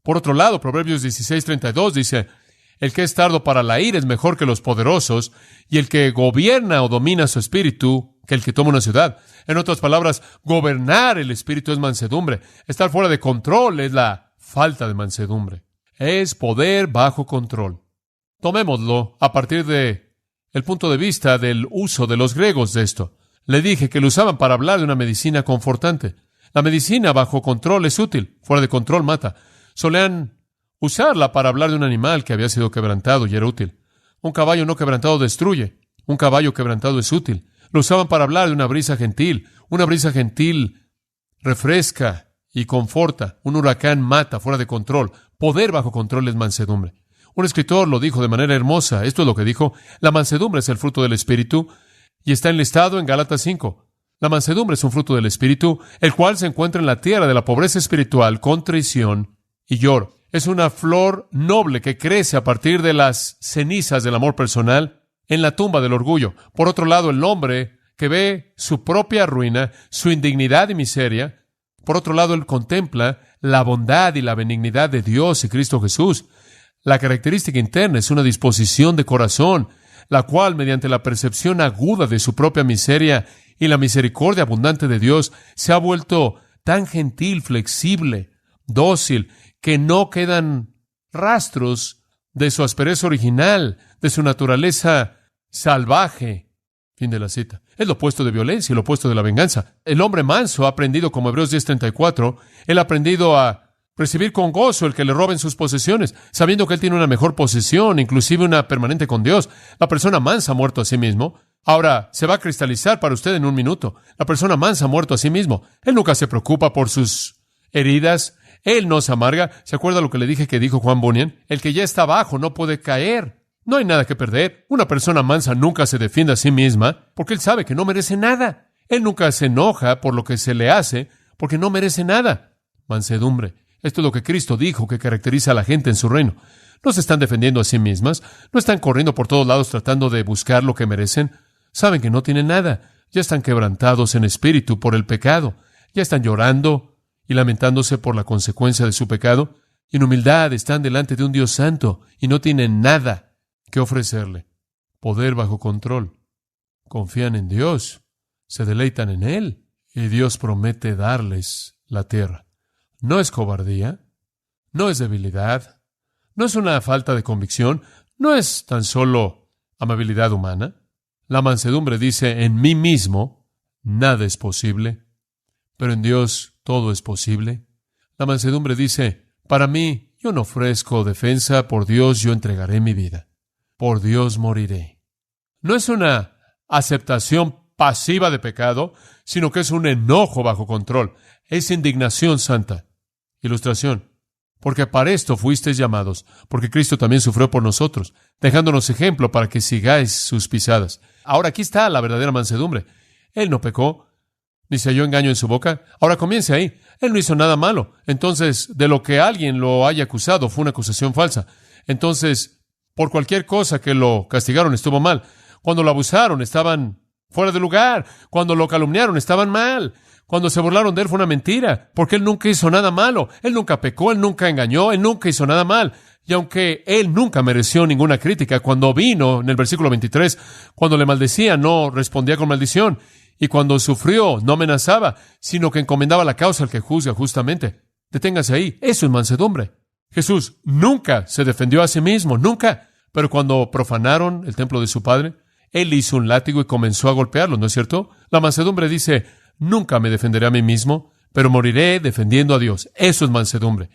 Por otro lado, Proverbios 16:32 dice, el que es tardo para la ira es mejor que los poderosos, y el que gobierna o domina su espíritu que el que toma una ciudad. En otras palabras, gobernar el espíritu es mansedumbre. Estar fuera de control es la falta de mansedumbre. Es poder bajo control. Tomémoslo a partir de el punto de vista del uso de los griegos de esto. Le dije que lo usaban para hablar de una medicina confortante. La medicina bajo control es útil, fuera de control mata. Solían usarla para hablar de un animal que había sido quebrantado y era útil. Un caballo no quebrantado destruye. Un caballo quebrantado es útil. Lo usaban para hablar de una brisa gentil. Una brisa gentil refresca y conforta. Un huracán mata, fuera de control. Poder bajo control es mansedumbre. Un escritor lo dijo de manera hermosa. Esto es lo que dijo. La mansedumbre es el fruto del Espíritu y está enlistado en Gálatas 5. La mansedumbre es un fruto del Espíritu, el cual se encuentra en la tierra de la pobreza espiritual, contrición y lloro. Es una flor noble que crece a partir de las cenizas del amor personal en la tumba del orgullo. Por otro lado, el hombre que ve su propia ruina, su indignidad y miseria. Por otro lado, él contempla la bondad y la benignidad de Dios y Cristo Jesús. La característica interna es una disposición de corazón, la cual, mediante la percepción aguda de su propia miseria y la misericordia abundante de Dios, se ha vuelto tan gentil, flexible, dócil, que no quedan rastros de su aspereza original, de su naturaleza salvaje. Fin de la cita. Es lo opuesto de violencia y lo opuesto de la venganza. El hombre manso ha aprendido, como Hebreos 10:34, él ha aprendido a recibir con gozo el que le roben sus posesiones, sabiendo que él tiene una mejor posesión, inclusive una permanente con Dios. La persona mansa ha muerto a sí mismo. Ahora, se va a cristalizar para usted en un minuto. La persona mansa ha muerto a sí mismo. Él nunca se preocupa por sus heridas. Él no se amarga. ¿Se acuerda lo que le dije que dijo Juan Bunyan? El que ya está abajo no puede caer. No hay nada que perder. Una persona mansa nunca se defiende a sí misma porque él sabe que no merece nada. Él nunca se enoja por lo que se le hace porque no merece nada. Mansedumbre. Esto es lo que Cristo dijo que caracteriza a la gente en su reino. No se están defendiendo a sí mismas, no están corriendo por todos lados tratando de buscar lo que merecen. Saben que no tienen nada, ya están quebrantados en espíritu por el pecado, ya están llorando y lamentándose por la consecuencia de su pecado. Y en humildad están delante de un Dios santo y no tienen nada que ofrecerle. Poder bajo control. Confían en Dios, se deleitan en Él y Dios promete darles la tierra. No es cobardía, no es debilidad, no es una falta de convicción, no es tan solo amabilidad humana. La mansedumbre dice, en mí mismo nada es posible, pero en Dios todo es posible. La mansedumbre dice, para mí yo no ofrezco defensa, por Dios yo entregaré mi vida, por Dios moriré. No es una aceptación pasiva de pecado, sino que es un enojo bajo control, es indignación santa. Ilustración. Porque para esto fuisteis llamados, porque Cristo también sufrió por nosotros, dejándonos ejemplo para que sigáis sus pisadas. Ahora aquí está la verdadera mansedumbre. Él no pecó, ni se halló engaño en su boca. Ahora comience ahí. Él no hizo nada malo. Entonces, de lo que alguien lo haya acusado fue una acusación falsa. Entonces, por cualquier cosa que lo castigaron estuvo mal. Cuando lo abusaron estaban fuera de lugar. Cuando lo calumniaron estaban mal. Cuando se burlaron de él fue una mentira, porque él nunca hizo nada malo. Él nunca pecó, él nunca engañó, él nunca hizo nada mal. Y aunque él nunca mereció ninguna crítica, cuando vino, en el versículo 23, cuando le maldecía, no respondía con maldición. Y cuando sufrió, no amenazaba, sino que encomendaba la causa al que juzga justamente. Deténgase ahí. Eso es mansedumbre. Jesús nunca se defendió a sí mismo, nunca. Pero cuando profanaron el templo de su padre, él hizo un látigo y comenzó a golpearlos, ¿no es cierto? La mansedumbre dice, nunca me defenderé a mí mismo, pero moriré defendiendo a Dios. Eso es mansedumbre.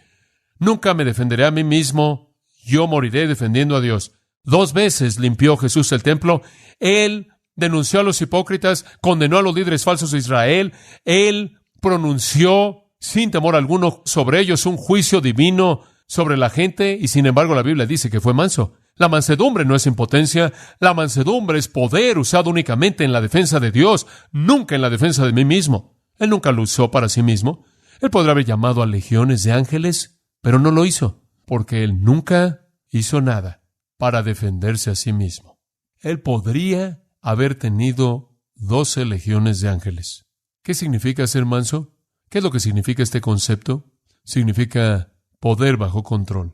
Nunca me defenderé a mí mismo, yo moriré defendiendo a Dios. 2 veces limpió Jesús el templo. Él denunció a los hipócritas, condenó a los líderes falsos de Israel. Él pronunció, sin temor alguno, sobre ellos un juicio divino sobre la gente, y sin embargo la Biblia dice que fue manso. La mansedumbre no es impotencia, la mansedumbre es poder usado únicamente en la defensa de Dios, nunca en la defensa de mí mismo. Él nunca lo usó para sí mismo. Él podrá haber llamado a legiones de ángeles, pero no lo hizo, porque él nunca hizo nada para defenderse a sí mismo. Él podría haber tenido 12 legiones de ángeles. ¿Qué significa ser manso? ¿Qué es lo que significa este concepto? Significa poder bajo control.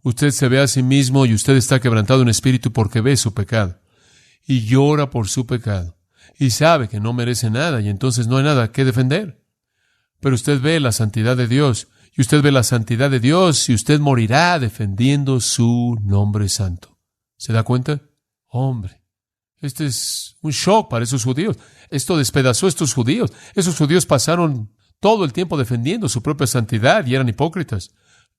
Usted se ve a sí mismo y usted está quebrantado en espíritu porque ve su pecado y llora por su pecado y sabe que no merece nada y entonces no hay nada que defender. Pero usted ve la santidad de Dios y usted ve la santidad de Dios y usted morirá defendiendo su nombre santo. ¿Se da cuenta? Hombre, este es un shock para esos judíos. Esto despedazó a estos judíos. Esos judíos pasaron todo el tiempo defendiendo su propia santidad y eran hipócritas.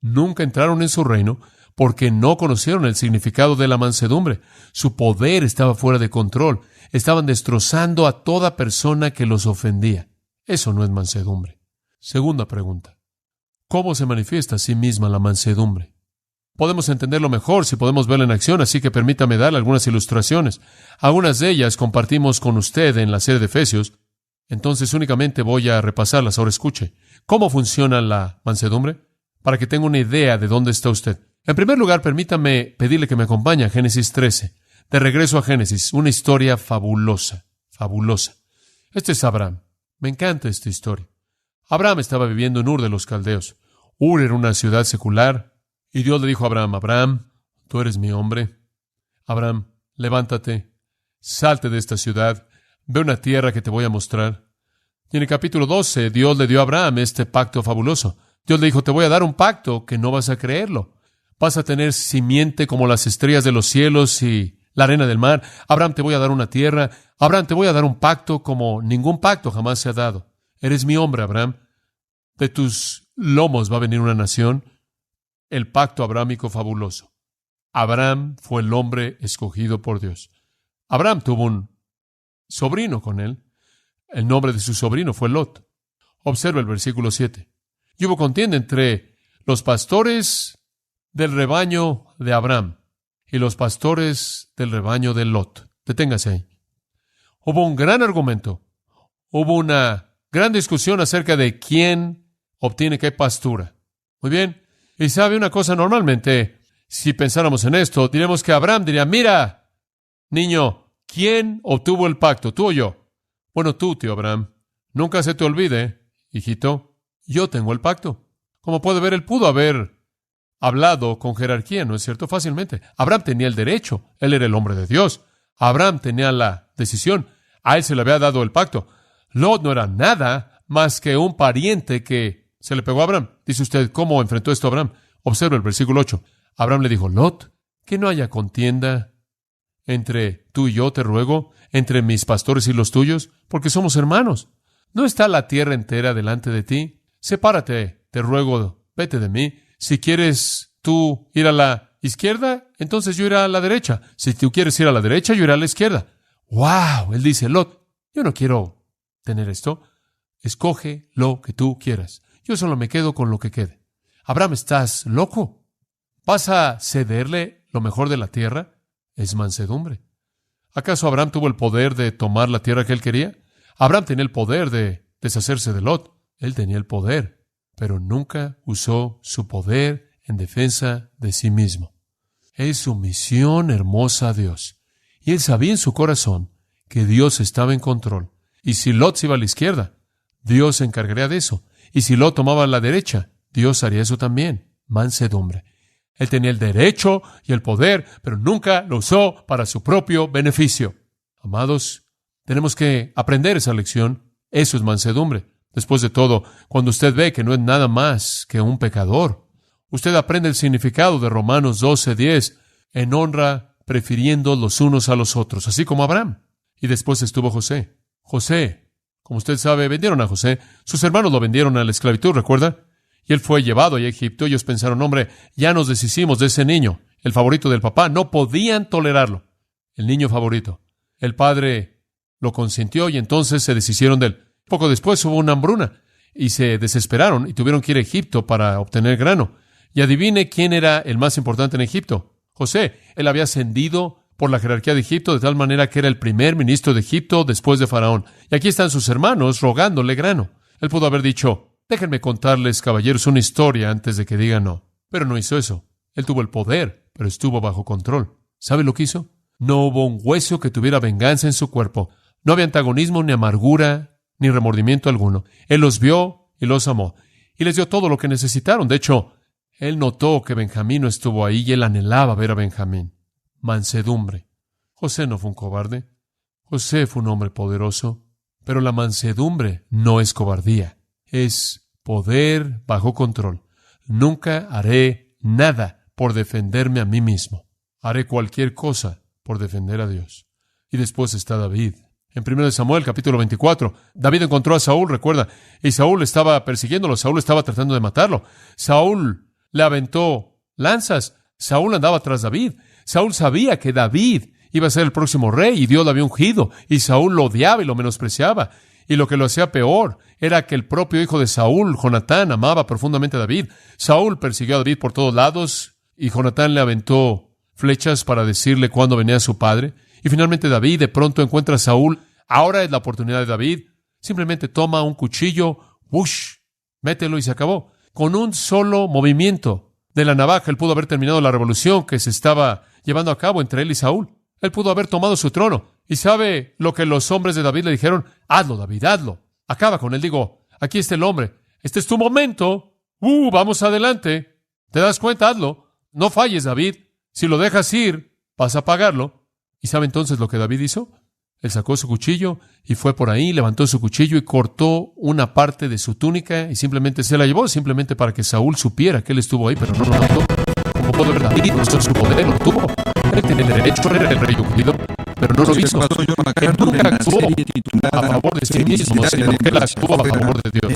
Nunca entraron en su reino porque no conocieron el significado de la mansedumbre. Su poder estaba fuera de control. Estaban destrozando a toda persona que los ofendía. Eso no es mansedumbre. Segunda pregunta. ¿Cómo se manifiesta a sí misma la mansedumbre? Podemos entenderlo mejor si podemos verla en acción, así que permítame darle algunas ilustraciones. Algunas de ellas compartimos con usted en la serie de Efesios, entonces únicamente voy a repasarlas. Ahora escuche. ¿Cómo funciona la mansedumbre? Para que tenga una idea de dónde está usted. En primer lugar, permítame pedirle que me acompañe a Génesis 13. De regreso a Génesis, una historia fabulosa, fabulosa. Este es Abraham. Me encanta esta historia. Abraham estaba viviendo en Ur de los Caldeos. Ur era una ciudad secular, y Dios le dijo a Abraham, Abraham, tú eres mi hombre. Abraham, levántate, salte de esta ciudad, ve una tierra que te voy a mostrar. Y en el capítulo 12, Dios le dio a Abraham este pacto fabuloso. Dios le dijo, te voy a dar un pacto que no vas a creerlo. Vas a tener simiente como las estrellas de los cielos y la arena del mar. Abraham, te voy a dar una tierra. Abraham, te voy a dar un pacto como ningún pacto jamás se ha dado. Eres mi hombre, Abraham. De tus lomos va a venir una nación. El pacto abrámico fabuloso. Abraham fue el hombre escogido por Dios. Abraham tuvo un sobrino con él. El nombre de su sobrino fue Lot. Observa el versículo 7. Y hubo contienda entre los pastores del rebaño de Abraham y los pastores del rebaño de Lot. Deténgase ahí. Hubo un gran argumento. Hubo una gran discusión acerca de quién obtiene qué pastura. Muy bien. Y sabe una cosa, normalmente, si pensáramos en esto, diremos que Abraham diría, mira, niño, ¿quién obtuvo el pacto, tú o yo? Bueno, tú, tío Abraham. Nunca se te olvide, hijito, yo tengo el pacto. Como puede ver, él pudo haber hablado con jerarquía, ¿no es cierto? Fácilmente. Abraham tenía el derecho. Él era el hombre de Dios. Abraham tenía la decisión. A él se le había dado el pacto. Lot no era nada más que un pariente que se le pegó a Abraham. Dice usted, ¿cómo enfrentó esto a Abraham? Observa el versículo 8. Abraham le dijo, Lot, que no haya contienda entre tú y yo, te ruego, entre mis pastores y los tuyos, porque somos hermanos. ¿No está la tierra entera delante de ti? Sepárate, te ruego, vete de mí. Si quieres tú ir a la izquierda, entonces yo iré a la derecha. Si tú quieres ir a la derecha, yo iré a la izquierda. ¡Wow! Él dice, Lot, yo no quiero tener esto. Escoge lo que tú quieras. Yo solo me quedo con lo que quede. Abraham, ¿estás loco? ¿Vas a cederle lo mejor de la tierra? Es mansedumbre. ¿Acaso Abraham tuvo el poder de tomar la tierra que él quería? Abraham tenía el poder de deshacerse de Lot. Él tenía el poder, pero nunca usó su poder en defensa de sí mismo. Es sumisión hermosa a Dios. Y él sabía en su corazón que Dios estaba en control. Y si Lot se iba a la izquierda, Dios se encargaría de eso. Y si Lot tomaba la derecha, Dios haría eso también. Mansedumbre. Él tenía el derecho y el poder, pero nunca lo usó para su propio beneficio. Amados, tenemos que aprender esa lección. Eso es mansedumbre. Después de todo, cuando usted ve que no es nada más que un pecador, usted aprende el significado de Romanos 12:10, en honra prefiriendo los unos a los otros, así como Abraham. Y después estuvo José. José, como usted sabe, vendieron a José. Sus hermanos lo vendieron a la esclavitud, ¿recuerda? Y él fue llevado a Egipto. Ellos pensaron, hombre, ya nos deshicimos de ese niño, el favorito del papá. No podían tolerarlo. El niño favorito. El padre lo consintió y entonces se deshicieron de él. Poco después hubo una hambruna y se desesperaron y tuvieron que ir a Egipto para obtener grano. Y adivine quién era el más importante en Egipto. José. Él había ascendido por la jerarquía de Egipto, de tal manera que era el primer ministro de Egipto después de Faraón. Y aquí están sus hermanos rogándole grano. Él pudo haber dicho, déjenme contarles, caballeros, una historia antes de que digan no. Pero no hizo eso. Él tuvo el poder, pero estuvo bajo control. ¿Sabe lo que hizo? No hubo un hueso que tuviera venganza en su cuerpo. No había antagonismo, ni amargura, ni remordimiento alguno. Él los vio y los amó. Y les dio todo lo que necesitaron. De hecho, él notó que Benjamín no estuvo ahí y él anhelaba ver a Benjamín. Mansedumbre. José no fue un cobarde. José fue un hombre poderoso. Pero la mansedumbre no es cobardía. Es poder bajo control. Nunca haré nada por defenderme a mí mismo. Haré cualquier cosa por defender a Dios. Y después está David. En 1 Samuel, capítulo 24, David encontró a Saúl, recuerda, y Saúl estaba persiguiéndolo, Saúl estaba tratando de matarlo. Saúl le aventó lanzas, Saúl andaba tras David. Saúl sabía que David iba a ser el próximo rey y Dios lo había ungido, y Saúl lo odiaba y lo menospreciaba. Y lo que lo hacía peor era que el propio hijo de Saúl, Jonatán, amaba profundamente a David. Saúl persiguió a David por todos lados y Jonatán le aventó flechas para decirle cuándo venía su padre. Y finalmente David de pronto encuentra a Saúl. Ahora es la oportunidad de David. Simplemente toma un cuchillo, ¡wush!, mételo y se acabó. Con un solo movimiento de la navaja, él pudo haber terminado la revolución que se estaba llevando a cabo entre él y Saúl. Él pudo haber tomado su trono. ¿Y sabe lo que los hombres de David le dijeron? Hazlo, David, hazlo. Acaba con él. Digo, aquí está el hombre. Este es tu momento. Vamos adelante. ¿Te das cuenta? Hazlo. No falles, David. Si lo dejas ir, vas a pagarlo. ¿Y sabe entonces lo que David hizo? Él sacó su cuchillo y fue por ahí, levantó su cuchillo y cortó una parte de su túnica y simplemente se la llevó, simplemente para que Saúl supiera que él estuvo ahí, pero no lo mató. Como puede ver, David no solo su poder lo tuvo. Él tenía el derecho, era el rey ungido, pero no lo hizo. Él nunca actuó a favor de sí mismo, sino que él actuó a favor de Dios.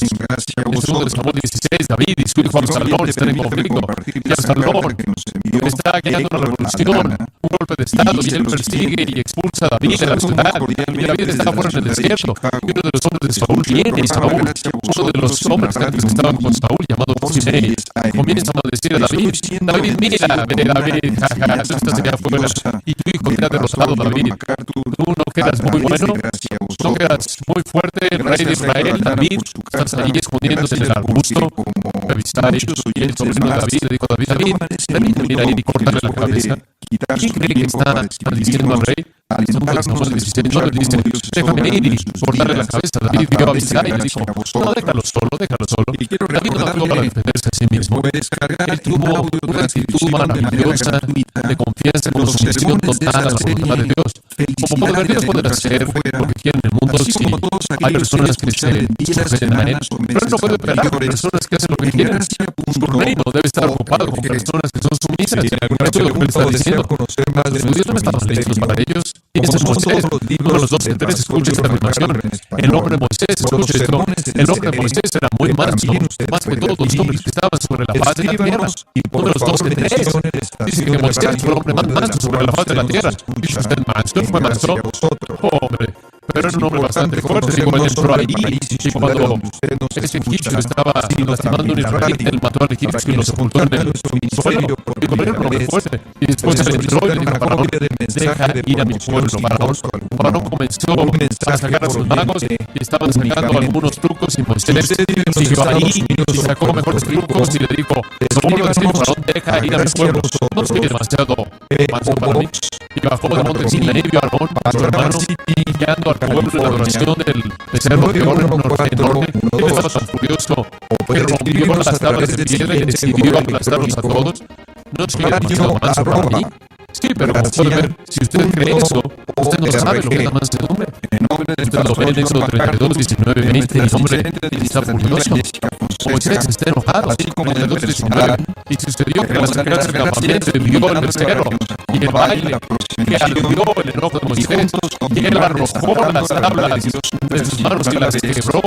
En 2 Samuel 16, David y su hijo Absalón están en conflicto. Y Absalón está guiando una revolución, un golpe de estado, y él persigue y expulsa a David de la ciudad. Y David está fuera en el desierto. Y uno de los hombres de Saúl viene, y Saúl, uno de los hombres que antes estaban con Saúl, llamado Simei, comienza a decir a David, David, mira, David, jaja, tú estás allá afuera, y tu hijo te ha derrotado, David. Tú no quedas muy bueno, no quedas muy fuerte, el rey de Israel, David, estás ahí escondiéndose en el arbusto, Abisai, y el sobrino de David le dijo a David, permíteme ir ahí y cortarle la cabeza. ¿Quién cree que está diciendo al rey? Samuel 16, no le dice, déjame ir y cortarle la cabeza. David vio a Abisai y le dijo, no, déjalo solo. David no actuó para defenderse a sí mismo. Él tuvo una actitud maravillosa de confianza con sumisión total a la voluntad de Dios. Como puede ver, Dios puede hacer lo que quiere en el mundo. Sí, hay personas que se suceden a él, pero él no puede operar con personas que hacen lo que quieren. Su reino debe estar ocupado con personas que son sumisas. Esto es lo que él está diciendo. Los judíos no estaban listos para ellos. Y ese es Moisés. Uno de los 2 y 3, escucha esta afirmación. El hombre de Moisés, escucha esto. El hombre de Moisés era muy manso, más que todos los hombres que estaban sobre la faz de la tierra. Uno de los 2 y 3 dice que Moisés fue el hombre más manso sobre la faz de la tierra. ¿Dice usted manso? ¿Fue manso? Hombre. Pero era un hombre bastante fuerte. Digo, él entró ahí y cuando ese egipcio estaba lastimando a un israelita, él mató al egipcio y lo sepultó en el suelo. Digo, era un hombre fuerte. Y después él entró y le dijo a Faraón, deja ir a mi pueblo, Faraón. Faraón comenzó a sacar a sus magos y estaban sacando algunos trucos y Moisés siguió ahí y sacó mejores trucos y le dijo, Faraón, deja ir a mi pueblo. No soy demasiado manso para mí. Y bajó del monte Sinaí y vio a Aarón, su hermano, guiando al pueblo en la adoración del becerro de oro enorme. Él estaba tan furioso que rompió las tablas de piedra y decidió aplastarlos a todos. No soy demasiado manso para mí. Sí, pero como puede ver, si usted cree eso, usted no sabe lo que es la mansedumbre. Usted lo ve en Éxodo 32, 19, 20, el hombre está furioso. Moisés está enojado, así como en el 32, 19. Y sucedió que al sacarse del campamento vio el becerro y el baile que ardió el enojo de Moisés. Y él arrojó las tablas de sus manos y las quebró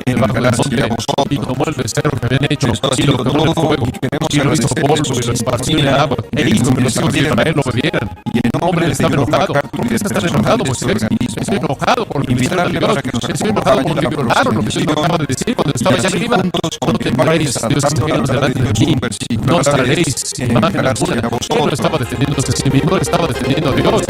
debajo del monte y tomó el becerro que habían hecho y lo quemó en el fuego y lo hizo polvo y lo esparció en el agua e hizo que los hijos de Israel lo bebieran. Y el hombre estaba enojado. ¿Por qué estás tan enojado, Moisés? Estoy enojado por visitar a Dios. Estoy enojado porque violaron lo que Dios me acaba de decir cuando estaba allá arriba. No tendréis Dios ajenos delante de mí. No traeréis imagen alguna. Él no estaba defendiéndose a sí mismo, él estaba defendiendo a Dios.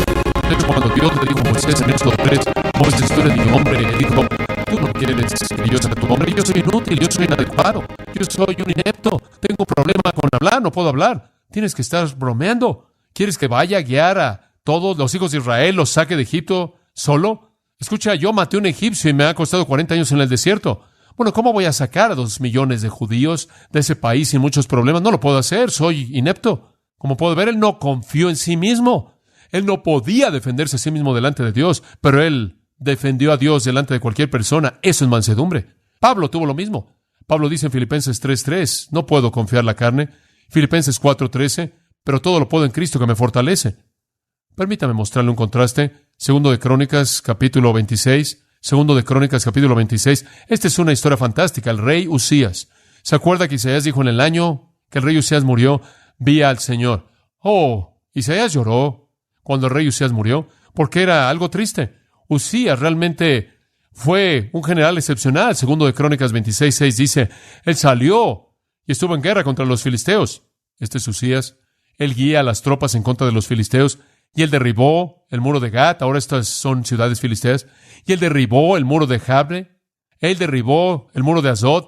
De hecho, cuando Dios le dijo a Moisés en Éxodo 3, Moisés, tú eres mi hombre, él dijo, tú no quieres que yo sea tu hombre, yo soy inútil, yo soy inadecuado, yo soy un inepto, tengo un problema con hablar, no puedo hablar. Tienes que estar bromeando. ¿Quieres que vaya a guiar a todos los hijos de Israel, los saque de Egipto solo? Escucha, yo maté a un egipcio y me ha costado 40 años en el desierto. Bueno, ¿cómo voy a sacar a 2 millones de judíos de ese país sin muchos problemas? No lo puedo hacer, soy inepto. Como puedo ver, él no confió en sí mismo. Él no podía defenderse a sí mismo delante de Dios, pero él defendió a Dios delante de cualquier persona. Eso es mansedumbre. Pablo tuvo lo mismo. Pablo dice en Filipenses 3:3, no puedo confiar la carne. Filipenses 4:13, pero todo lo puedo en Cristo que me fortalece. Permítame mostrarle un contraste. Segundo de Crónicas, capítulo 26. Segundo de Crónicas, capítulo 26. Esta es una historia fantástica. El rey Usías. ¿Se acuerda que Isaías dijo en el año que el rey Usías murió? Vi al Señor. Oh, Isaías lloró cuando el rey Usías murió, porque era algo triste. Usías realmente fue un general excepcional. Segundo de Crónicas 26:6 dice, él salió y estuvo en guerra contra los filisteos. Este es Usías. Él guía a las tropas en contra de los filisteos. Y él derribó el muro de Gat, ahora estas son ciudades filisteas. Y él derribó el muro de Jabre. Él derribó el muro de Azod.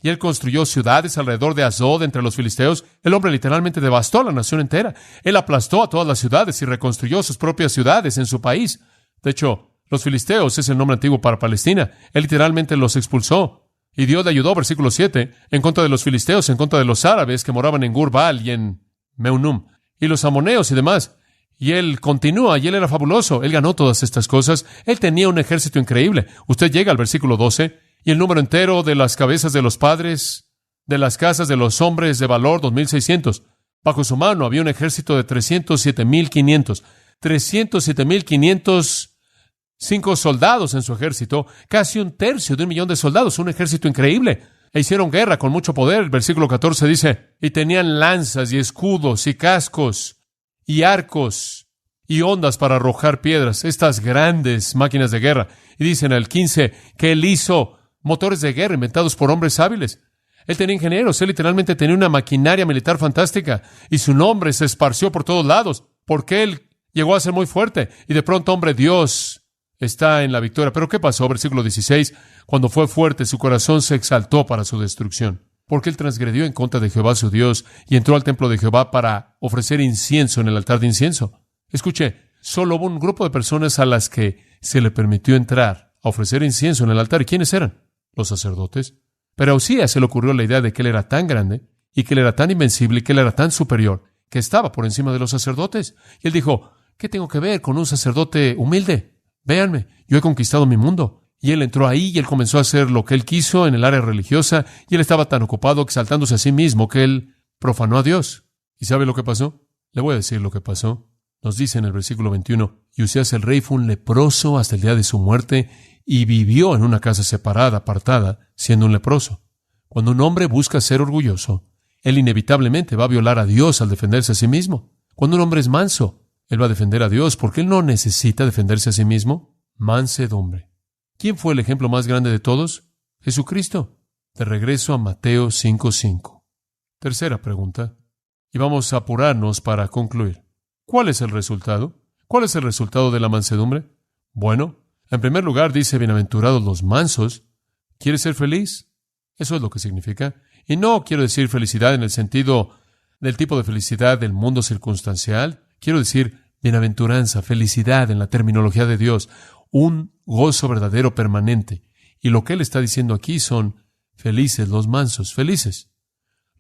Y él construyó ciudades alrededor de Azod entre los filisteos. El hombre literalmente devastó a la nación entera. Él aplastó a todas las ciudades y reconstruyó sus propias ciudades en su país. De hecho, los filisteos es el nombre antiguo para Palestina. Él literalmente los expulsó. Y Dios le ayudó, versículo 7, en contra de los filisteos, en contra de los árabes que moraban en Gur-Baal y en Meunum, y los amoneos y demás. Y él continúa, y él era fabuloso. Él ganó todas estas cosas. Él tenía un ejército increíble. Usted llega al versículo 12, y el número entero de las cabezas de los padres, de las casas de los hombres de valor, 2,600. Bajo su mano había un ejército de 307,500. 307,505 soldados en su ejército, casi 1/3 de 1,000,000 de soldados, un ejército increíble. E hicieron guerra con mucho poder. El versículo 14 dice, y tenían lanzas y escudos y cascos y arcos y ondas para arrojar piedras, estas grandes máquinas de guerra. Y dicen en el 15 que él hizo motores de guerra inventados por hombres hábiles. Él tenía ingenieros, él literalmente tenía una maquinaria militar fantástica, y su nombre se esparció por todos lados, porque él llegó a ser muy fuerte, y de pronto, hombre, Dios está en la victoria. Pero ¿qué pasó? Versículo 16, cuando fue fuerte, su corazón se exaltó para su destrucción, porque él transgredió en contra de Jehová su Dios, y entró al templo de Jehová para ofrecer incienso en el altar de incienso. Escuche, solo hubo un grupo de personas a las que se le permitió entrar a ofrecer incienso en el altar. ¿Y quiénes eran? Los sacerdotes. Pero a Usías se le ocurrió la idea de que él era tan grande, y que él era tan invencible, y que él era tan superior, que estaba por encima de los sacerdotes. Y él dijo, ¿qué tengo que ver con un sacerdote humilde? Véanme, yo he conquistado mi mundo. Y él entró ahí y él comenzó a hacer lo que él quiso en el área religiosa, y él estaba tan ocupado exaltándose a sí mismo que él profanó a Dios. ¿Y sabe lo que pasó? Le voy a decir lo que pasó. Nos dice en el versículo 21, y Usías el rey fue un leproso hasta el día de su muerte, y vivió en una casa separada, apartada, siendo un leproso. Cuando un hombre busca ser orgulloso, él inevitablemente va a violar a Dios al defenderse a sí mismo. Cuando un hombre es manso, él va a defender a Dios porque él no necesita defenderse a sí mismo. Mansedumbre. ¿Quién fue el ejemplo más grande de todos? Jesucristo. De regreso a Mateo 5:5. Tercera pregunta. Y vamos a apurarnos para concluir. ¿Cuál es el resultado? ¿Cuál es el resultado de la mansedumbre? Bueno, en primer lugar dice, bienaventurados los mansos. ¿Quieres ser feliz? Eso es lo que significa. Y no quiero decir felicidad en el sentido del tipo de felicidad del mundo circunstancial. Quiero decir bienaventuranza, felicidad en la terminología de Dios, un gozo verdadero permanente. Y lo que él está diciendo aquí son felices los mansos, felices.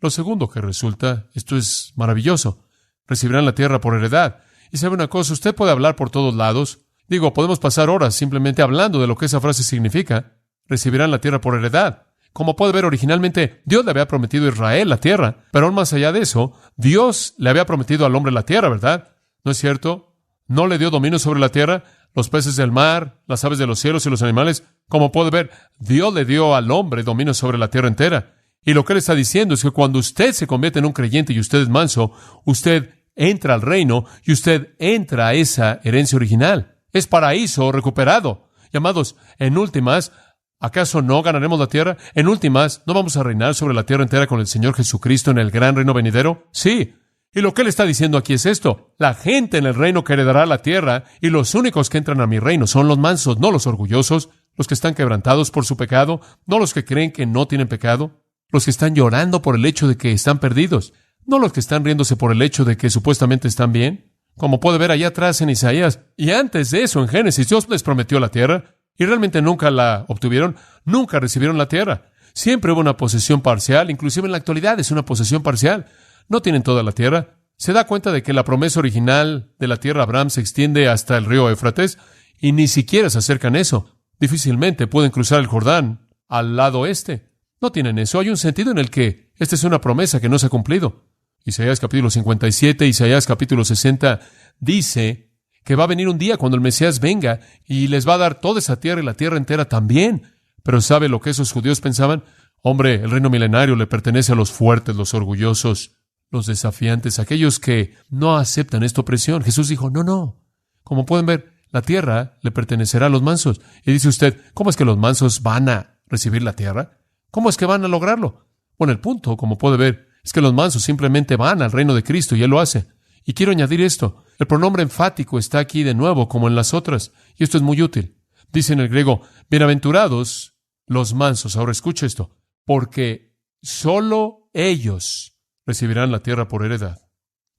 Lo segundo que resulta, esto es maravilloso, recibirán la tierra por heredad. Y sabe una cosa, usted puede hablar por todos lados. Digo, podemos pasar horas simplemente hablando de lo que esa frase significa. Recibirán la tierra por heredad. Como puede ver, originalmente Dios le había prometido a Israel la tierra, pero aún más allá de eso, Dios le había prometido al hombre la tierra, ¿verdad? ¿No es cierto? ¿No le dio dominio sobre la tierra? Los peces del mar, las aves de los cielos y los animales. Como puede ver, Dios le dio al hombre dominio sobre la tierra entera. Y lo que él está diciendo es que cuando usted se convierte en un creyente y usted es manso, usted entra al reino y usted entra a esa herencia original. Es paraíso recuperado. Y amados, en últimas, ¿acaso no ganaremos la tierra? En últimas, ¿no vamos a reinar sobre la tierra entera con el Señor Jesucristo en el gran reino venidero? Sí. Y lo que él está diciendo aquí es esto: la gente en el reino que heredará la tierra, y los únicos que entran a mi reino son los mansos, no los orgullosos, los que están quebrantados por su pecado, no los que creen que no tienen pecado, los que están llorando por el hecho de que están perdidos, no los que están riéndose por el hecho de que supuestamente están bien. Como puede ver allá atrás en Isaías, y antes de eso en Génesis, Dios les prometió la tierra, y realmente nunca la obtuvieron, nunca recibieron la tierra. Siempre hubo una posesión parcial, inclusive en la actualidad es una posesión parcial. No tienen toda la tierra. Se da cuenta de que la promesa original de la tierra a Abraham se extiende hasta el río Éufrates, y ni siquiera se acercan a eso. Difícilmente pueden cruzar el Jordán al lado oeste. No tienen eso. Hay un sentido en el que esta es una promesa que no se ha cumplido. Isaías capítulo 57, Isaías capítulo 60 dice que va a venir un día cuando el Mesías venga y les va a dar toda esa tierra y la tierra entera también. Pero ¿sabe lo que esos judíos pensaban? Hombre, el reino milenario le pertenece a los fuertes, los orgullosos, los desafiantes, aquellos que no aceptan esta opresión. Jesús dijo, no. Como pueden ver, la tierra le pertenecerá a los mansos. Y dice usted, ¿cómo es que los mansos van a recibir la tierra? ¿Cómo es que van a lograrlo? Bueno, el punto, como puede ver, es que los mansos simplemente van al reino de Cristo y Él lo hace. Y quiero añadir esto. El pronombre enfático está aquí de nuevo, como en las otras. Y esto es muy útil. Dice en el griego, bienaventurados los mansos. Ahora escucha esto. Porque solo ellos recibirán la tierra por heredad.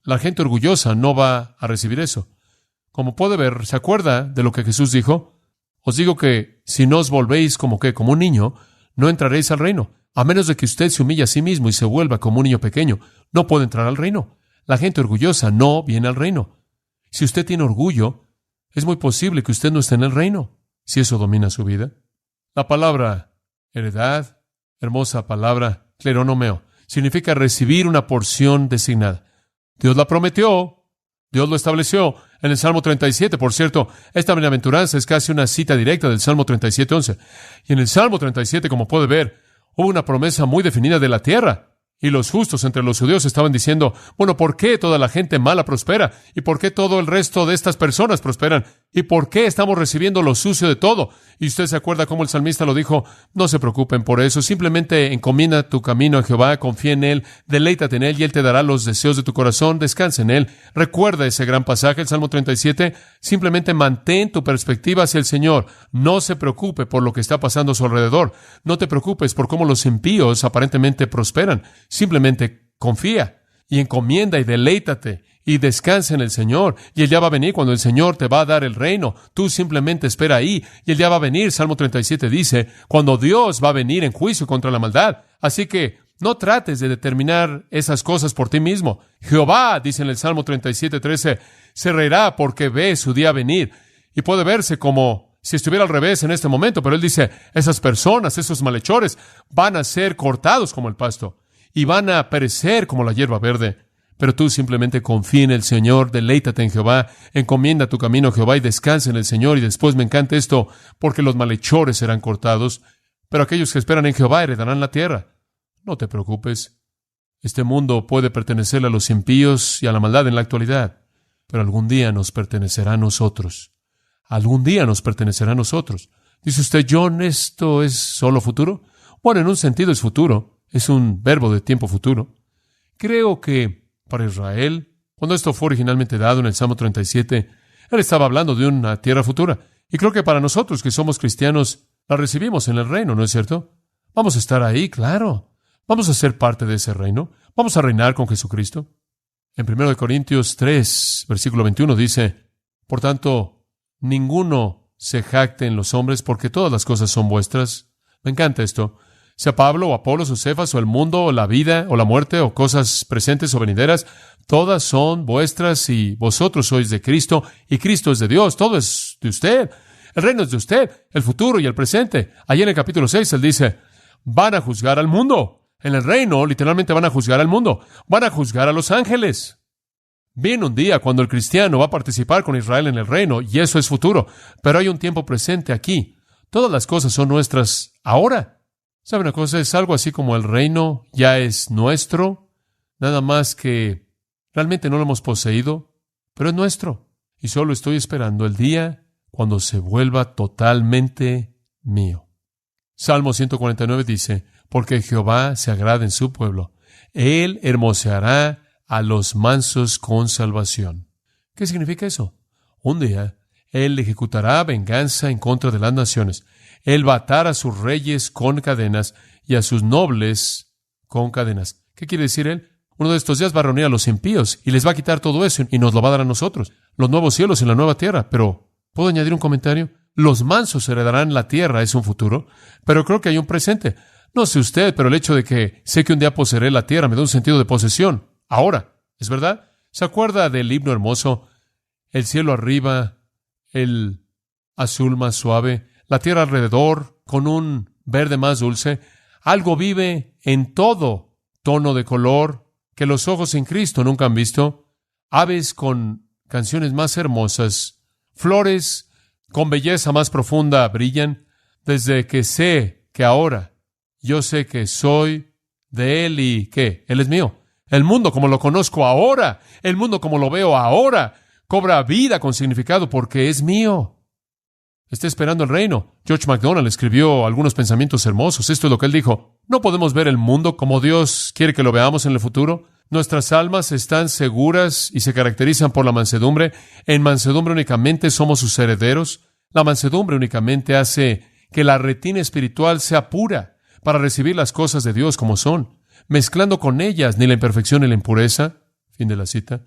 La gente orgullosa no va a recibir eso. Como puede ver, ¿se acuerda de lo que Jesús dijo? Os digo que si no os volvéis como un niño, no entraréis al reino. A menos de que usted se humille a sí mismo y se vuelva como un niño pequeño, no puede entrar al reino. La gente orgullosa no viene al reino. Si usted tiene orgullo, es muy posible que usted no esté en el reino, si eso domina su vida. La palabra heredad, hermosa palabra, kleronomeo, significa recibir una porción designada. Dios la prometió, Dios lo estableció en el Salmo 37. Por cierto, esta bienaventuranza es casi una cita directa del Salmo 37:11. Y en el Salmo 37, como puede ver, hubo una promesa muy definida de la tierra. Y los justos entre los judíos estaban diciendo, bueno, ¿por qué toda la gente mala prospera? ¿Y por qué todo el resto de estas personas prosperan? ¿Y por qué estamos recibiendo lo sucio de todo? Y usted se acuerda cómo el salmista lo dijo, no se preocupen por eso, simplemente encomienda tu camino a Jehová, confía en Él, deleítate en Él y Él te dará los deseos de tu corazón, descansa en Él. Recuerda ese gran pasaje, el Salmo 37, simplemente mantén tu perspectiva hacia el Señor, no se preocupe por lo que está pasando a su alrededor, no te preocupes por cómo los impíos aparentemente prosperan. Simplemente confía y encomienda y deleítate y descansa en el Señor. Y el día va a venir cuando el Señor te va a dar el reino. Tú simplemente espera ahí. Y el día va a venir, Salmo 37 dice, cuando Dios va a venir en juicio contra la maldad. Así que no trates de determinar esas cosas por ti mismo. Jehová, dice en el Salmo 37:13, se reirá porque ve su día venir. Y puede verse como si estuviera al revés en este momento, pero Él dice, esas personas, esos malhechores, van a ser cortados como el pasto. Y van a perecer como la hierba verde. Pero tú simplemente confía en el Señor, deleítate en Jehová, encomienda tu camino a Jehová y descansa en el Señor. Y después me encanta esto, porque los malhechores serán cortados, pero aquellos que esperan en Jehová heredarán la tierra. No te preocupes. Este mundo puede pertenecerle a los impíos y a la maldad en la actualidad, pero algún día nos pertenecerá a nosotros. Algún día nos pertenecerá a nosotros. Dice usted, John, ¿esto es solo futuro? Bueno, en un sentido es futuro. Es un verbo de tiempo futuro. Creo que para Israel, cuando esto fue originalmente dado en el Salmo 37, Él estaba hablando de una tierra futura. Y creo que para nosotros que somos cristianos, la recibimos en el reino, ¿no es cierto? Vamos a estar ahí, claro. Vamos a ser parte de ese reino. Vamos a reinar con Jesucristo. En 1 Corintios 3, versículo 21 dice, por tanto, ninguno se jacte en los hombres porque todas las cosas son vuestras. Me encanta esto. Sea Pablo o Apolos o Cefas o el mundo o la vida o la muerte o cosas presentes o venideras, todas son vuestras y vosotros sois de Cristo y Cristo es de Dios. Todo es de usted. El reino es de usted, el futuro y el presente. Allí en el capítulo 6 Él dice, van a juzgar al mundo. En el reino literalmente van a juzgar al mundo. Van a juzgar a los ángeles. Viene un día cuando el cristiano va a participar con Israel en el reino y eso es futuro. Pero hay un tiempo presente aquí. Todas las cosas son nuestras ahora. ¿Sabe una cosa? Es algo así como el reino ya es nuestro, nada más que realmente no lo hemos poseído, pero es nuestro. Y solo estoy esperando el día cuando se vuelva totalmente mío. Salmo 149 dice, porque Jehová se agrada en su pueblo. Él hermoseará a los mansos con salvación. ¿Qué significa eso? Un día, Él ejecutará venganza en contra de las naciones. Él va a atar a sus reyes con cadenas y a sus nobles con cadenas. ¿Qué quiere decir Él? Uno de estos días va a reunir a los impíos y les va a quitar todo eso y nos lo va a dar a nosotros. Los nuevos cielos y la nueva tierra. Pero, ¿puedo añadir un comentario? Los mansos heredarán la tierra, es un futuro, pero creo que hay un presente. No sé usted, pero el hecho de que sé que un día poseeré la tierra me da un sentido de posesión. Ahora, ¿es verdad? ¿Se acuerda del himno hermoso? El cielo arriba, el azul más suave, la tierra alrededor, con un verde más dulce. Algo vive en todo tono de color que los ojos en Cristo nunca han visto. Aves con canciones más hermosas, flores con belleza más profunda brillan. Desde que sé que ahora yo sé que soy de Él y que Él es mío. El mundo como lo conozco ahora, el mundo como lo veo ahora, cobra vida con significado porque es mío. Está esperando el reino. George MacDonald escribió algunos pensamientos hermosos. Esto es lo que él dijo. No podemos ver el mundo como Dios quiere que lo veamos en el futuro. Nuestras almas están seguras y se caracterizan por la mansedumbre. En mansedumbre únicamente somos sus herederos. La mansedumbre únicamente hace que la retina espiritual sea pura para recibir las cosas de Dios como son, mezclando con ellas ni la imperfección ni la impureza. Fin de la cita.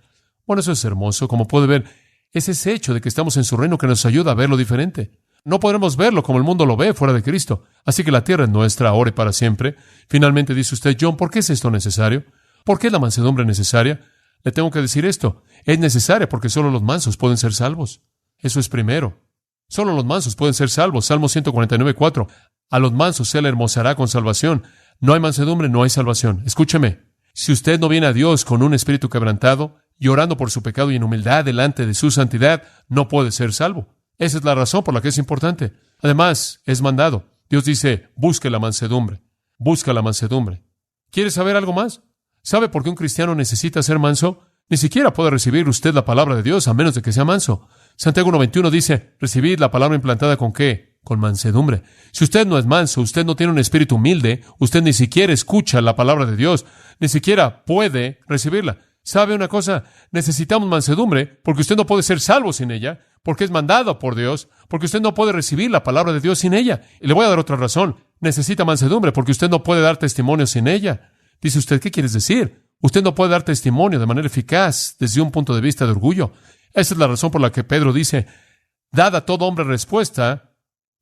Bueno, eso es hermoso. Como puede ver, es ese hecho de que estamos en su reino que nos ayuda a verlo diferente. No podremos verlo como el mundo lo ve fuera de Cristo. Así que la tierra es nuestra ahora y para siempre. Finalmente dice usted, John, ¿por qué es esto necesario? ¿Por qué es la mansedumbre necesaria? Le tengo que decir esto. Es necesaria porque solo los mansos pueden ser salvos. Eso es primero. Solo los mansos pueden ser salvos. Salmo 149:4. A los mansos se le hermosará con salvación. No hay mansedumbre, no hay salvación. Escúcheme. Si usted no viene a Dios con un espíritu quebrantado, llorando por su pecado y en humildad delante de su santidad, no puede ser salvo. Esa es la razón por la que es importante. Además, es mandado. Dios dice, busque la mansedumbre. Busca la mansedumbre. ¿Quiere saber algo más? ¿Sabe por qué un cristiano necesita ser manso? Ni siquiera puede recibir usted la palabra de Dios a menos de que sea manso. Santiago 1:21 dice, recibid la palabra implantada ¿con qué? Con mansedumbre. Si usted no es manso, usted no tiene un espíritu humilde, usted ni siquiera escucha la palabra de Dios, ni siquiera puede recibirla. ¿Sabe una cosa? Necesitamos mansedumbre porque usted no puede ser salvo sin ella, porque es mandado por Dios, porque usted no puede recibir la palabra de Dios sin ella. Y le voy a dar otra razón. Necesita mansedumbre porque usted no puede dar testimonio sin ella. Dice usted, ¿qué quieres decir? Usted no puede dar testimonio de manera eficaz desde un punto de vista de orgullo. Esa es la razón por la que Pedro dice, dad a todo hombre respuesta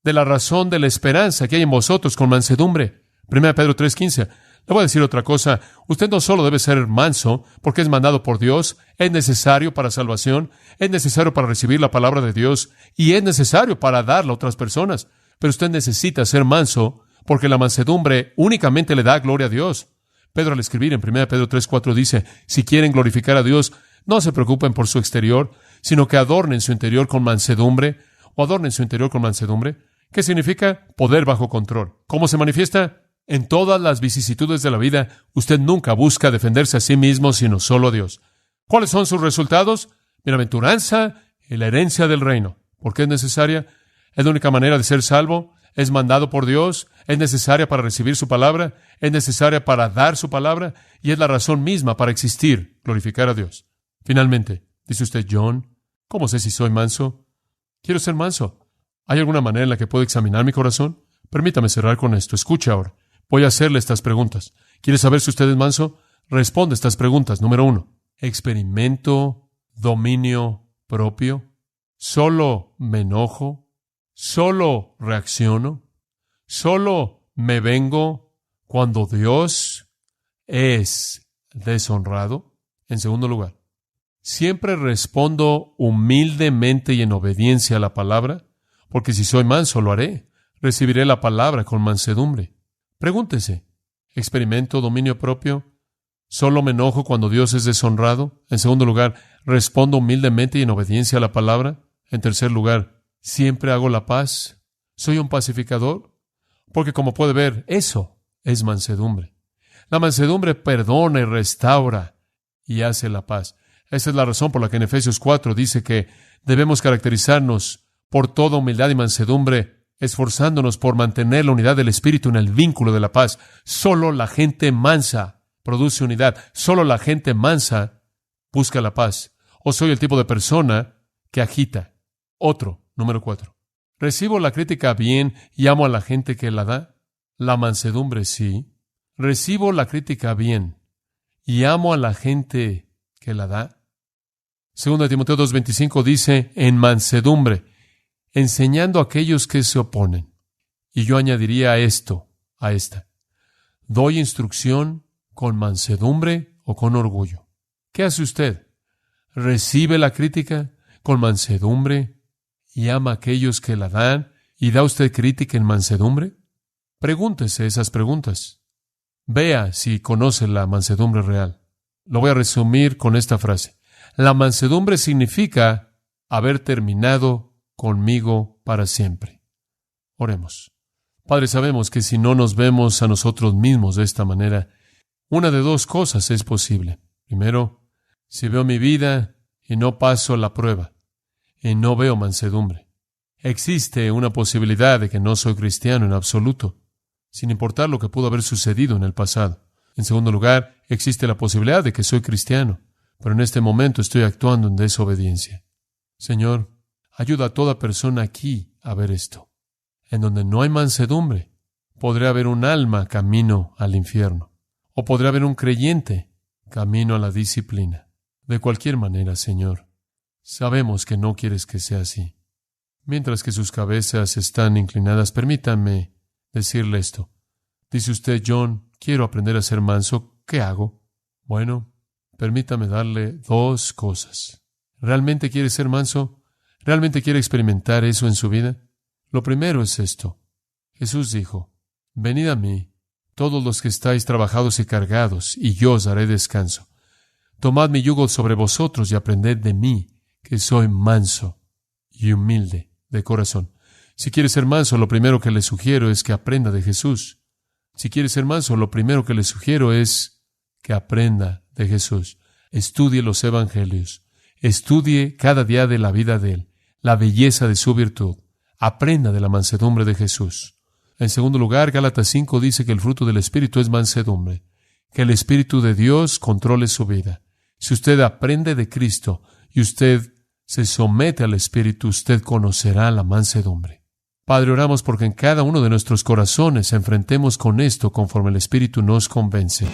de la razón de la esperanza que hay en vosotros con mansedumbre. 1 Pedro 3:15. Le voy a decir otra cosa. Usted no solo debe ser manso porque es mandado por Dios, es necesario para salvación, es necesario para recibir la palabra de Dios y es necesario para darla a otras personas. Pero usted necesita ser manso porque la mansedumbre únicamente le da gloria a Dios. Pedro al escribir en 1 Pedro 3:4 dice, si quieren glorificar a Dios, no se preocupen por su exterior, sino que adornen su interior con mansedumbre, o adornen su interior con mansedumbre. ¿Qué significa? Poder bajo control. ¿Cómo se manifiesta? En todas las vicisitudes de la vida, usted nunca busca defenderse a sí mismo, sino solo a Dios. ¿Cuáles son sus resultados? Bienaventuranza y la herencia del reino. ¿Por qué es necesaria? Es la única manera de ser salvo. Es mandado por Dios. Es necesaria para recibir su palabra. Es necesaria para dar su palabra. Y es la razón misma para existir, glorificar a Dios. Finalmente, dice usted, John, ¿cómo sé si soy manso? Quiero ser manso. ¿Hay alguna manera en la que puedo examinar mi corazón? Permítame cerrar con esto. Escuche ahora. Voy a hacerle estas preguntas. ¿Quiere saber si usted es manso? Responde estas preguntas. Número 1. ¿Experimento dominio propio? ¿Solo me enojo? ¿Solo reacciono? ¿Solo me vengo cuando Dios es deshonrado? En segundo lugar, ¿siempre respondo humildemente y en obediencia a la palabra? Porque si soy manso, lo haré. Recibiré la palabra con mansedumbre. Pregúntese, ¿experimento dominio propio? ¿Solo me enojo cuando Dios es deshonrado? En segundo lugar, ¿respondo humildemente y en obediencia a la palabra? En tercer lugar, ¿siempre hago la paz? ¿Soy un pacificador? Porque como puede ver, eso es mansedumbre. La mansedumbre perdona y restaura y hace la paz. Esa es la razón por la que en Efesios 4 dice que debemos caracterizarnos por toda humildad y mansedumbre, esforzándonos por mantener la unidad del Espíritu en el vínculo de la paz. Solo la gente mansa produce unidad. Solo la gente mansa busca la paz. O soy el tipo de persona que agita. Número 4. ¿Recibo la crítica bien y amo a la gente que la da? La mansedumbre sí. ¿Recibo la crítica bien y amo a la gente que la da? 2 Timoteo 2:25 dice, en mansedumbre, enseñando a aquellos que se oponen. Y yo añadiría a esta. ¿Doy instrucción con mansedumbre o con orgullo? ¿Qué hace usted? ¿Recibe la crítica con mansedumbre y ama a aquellos que la dan y da usted crítica en mansedumbre? Pregúntese esas preguntas. Vea si conoce la mansedumbre real. Lo voy a resumir con esta frase. La mansedumbre significa haber terminado conmigo para siempre. Oremos. Padre, sabemos que si no nos vemos a nosotros mismos de esta manera, una de dos cosas es posible. Primero, si veo mi vida y no paso la prueba, y no veo mansedumbre, existe una posibilidad de que no soy cristiano en absoluto, sin importar lo que pudo haber sucedido en el pasado. En segundo lugar, existe la posibilidad de que soy cristiano, pero en este momento estoy actuando en desobediencia. Señor, ayuda a toda persona aquí a ver esto. En donde no hay mansedumbre, podría haber un alma camino al infierno, o podría haber un creyente camino a la disciplina. De cualquier manera, Señor, sabemos que no quieres que sea así. Mientras que sus cabezas están inclinadas, permítame decirle esto. Dice usted, John, quiero aprender a ser manso. ¿Qué hago? Bueno, permítame darle dos cosas. ¿Realmente quiere ser manso? ¿Realmente quiere experimentar eso en su vida? Lo primero es esto. Jesús dijo, venid a mí, todos los que estáis trabajados y cargados, y yo os daré descanso. Tomad mi yugo sobre vosotros y aprended de mí, que soy manso y humilde de corazón. Si quiere ser manso, lo primero que le sugiero es que aprenda de Jesús. Si quiere ser manso, lo primero que le sugiero es que aprenda de Jesús. Estudie los evangelios. Estudie cada día de la vida de Él, la belleza de su virtud. Aprenda de la mansedumbre de Jesús. En segundo lugar, Gálatas 5 dice que el fruto del Espíritu es mansedumbre, que el Espíritu de Dios controle su vida. Si usted aprende de Cristo y usted se somete al Espíritu, usted conocerá la mansedumbre. Padre, oramos porque en cada uno de nuestros corazones enfrentemos con esto conforme el Espíritu nos convence.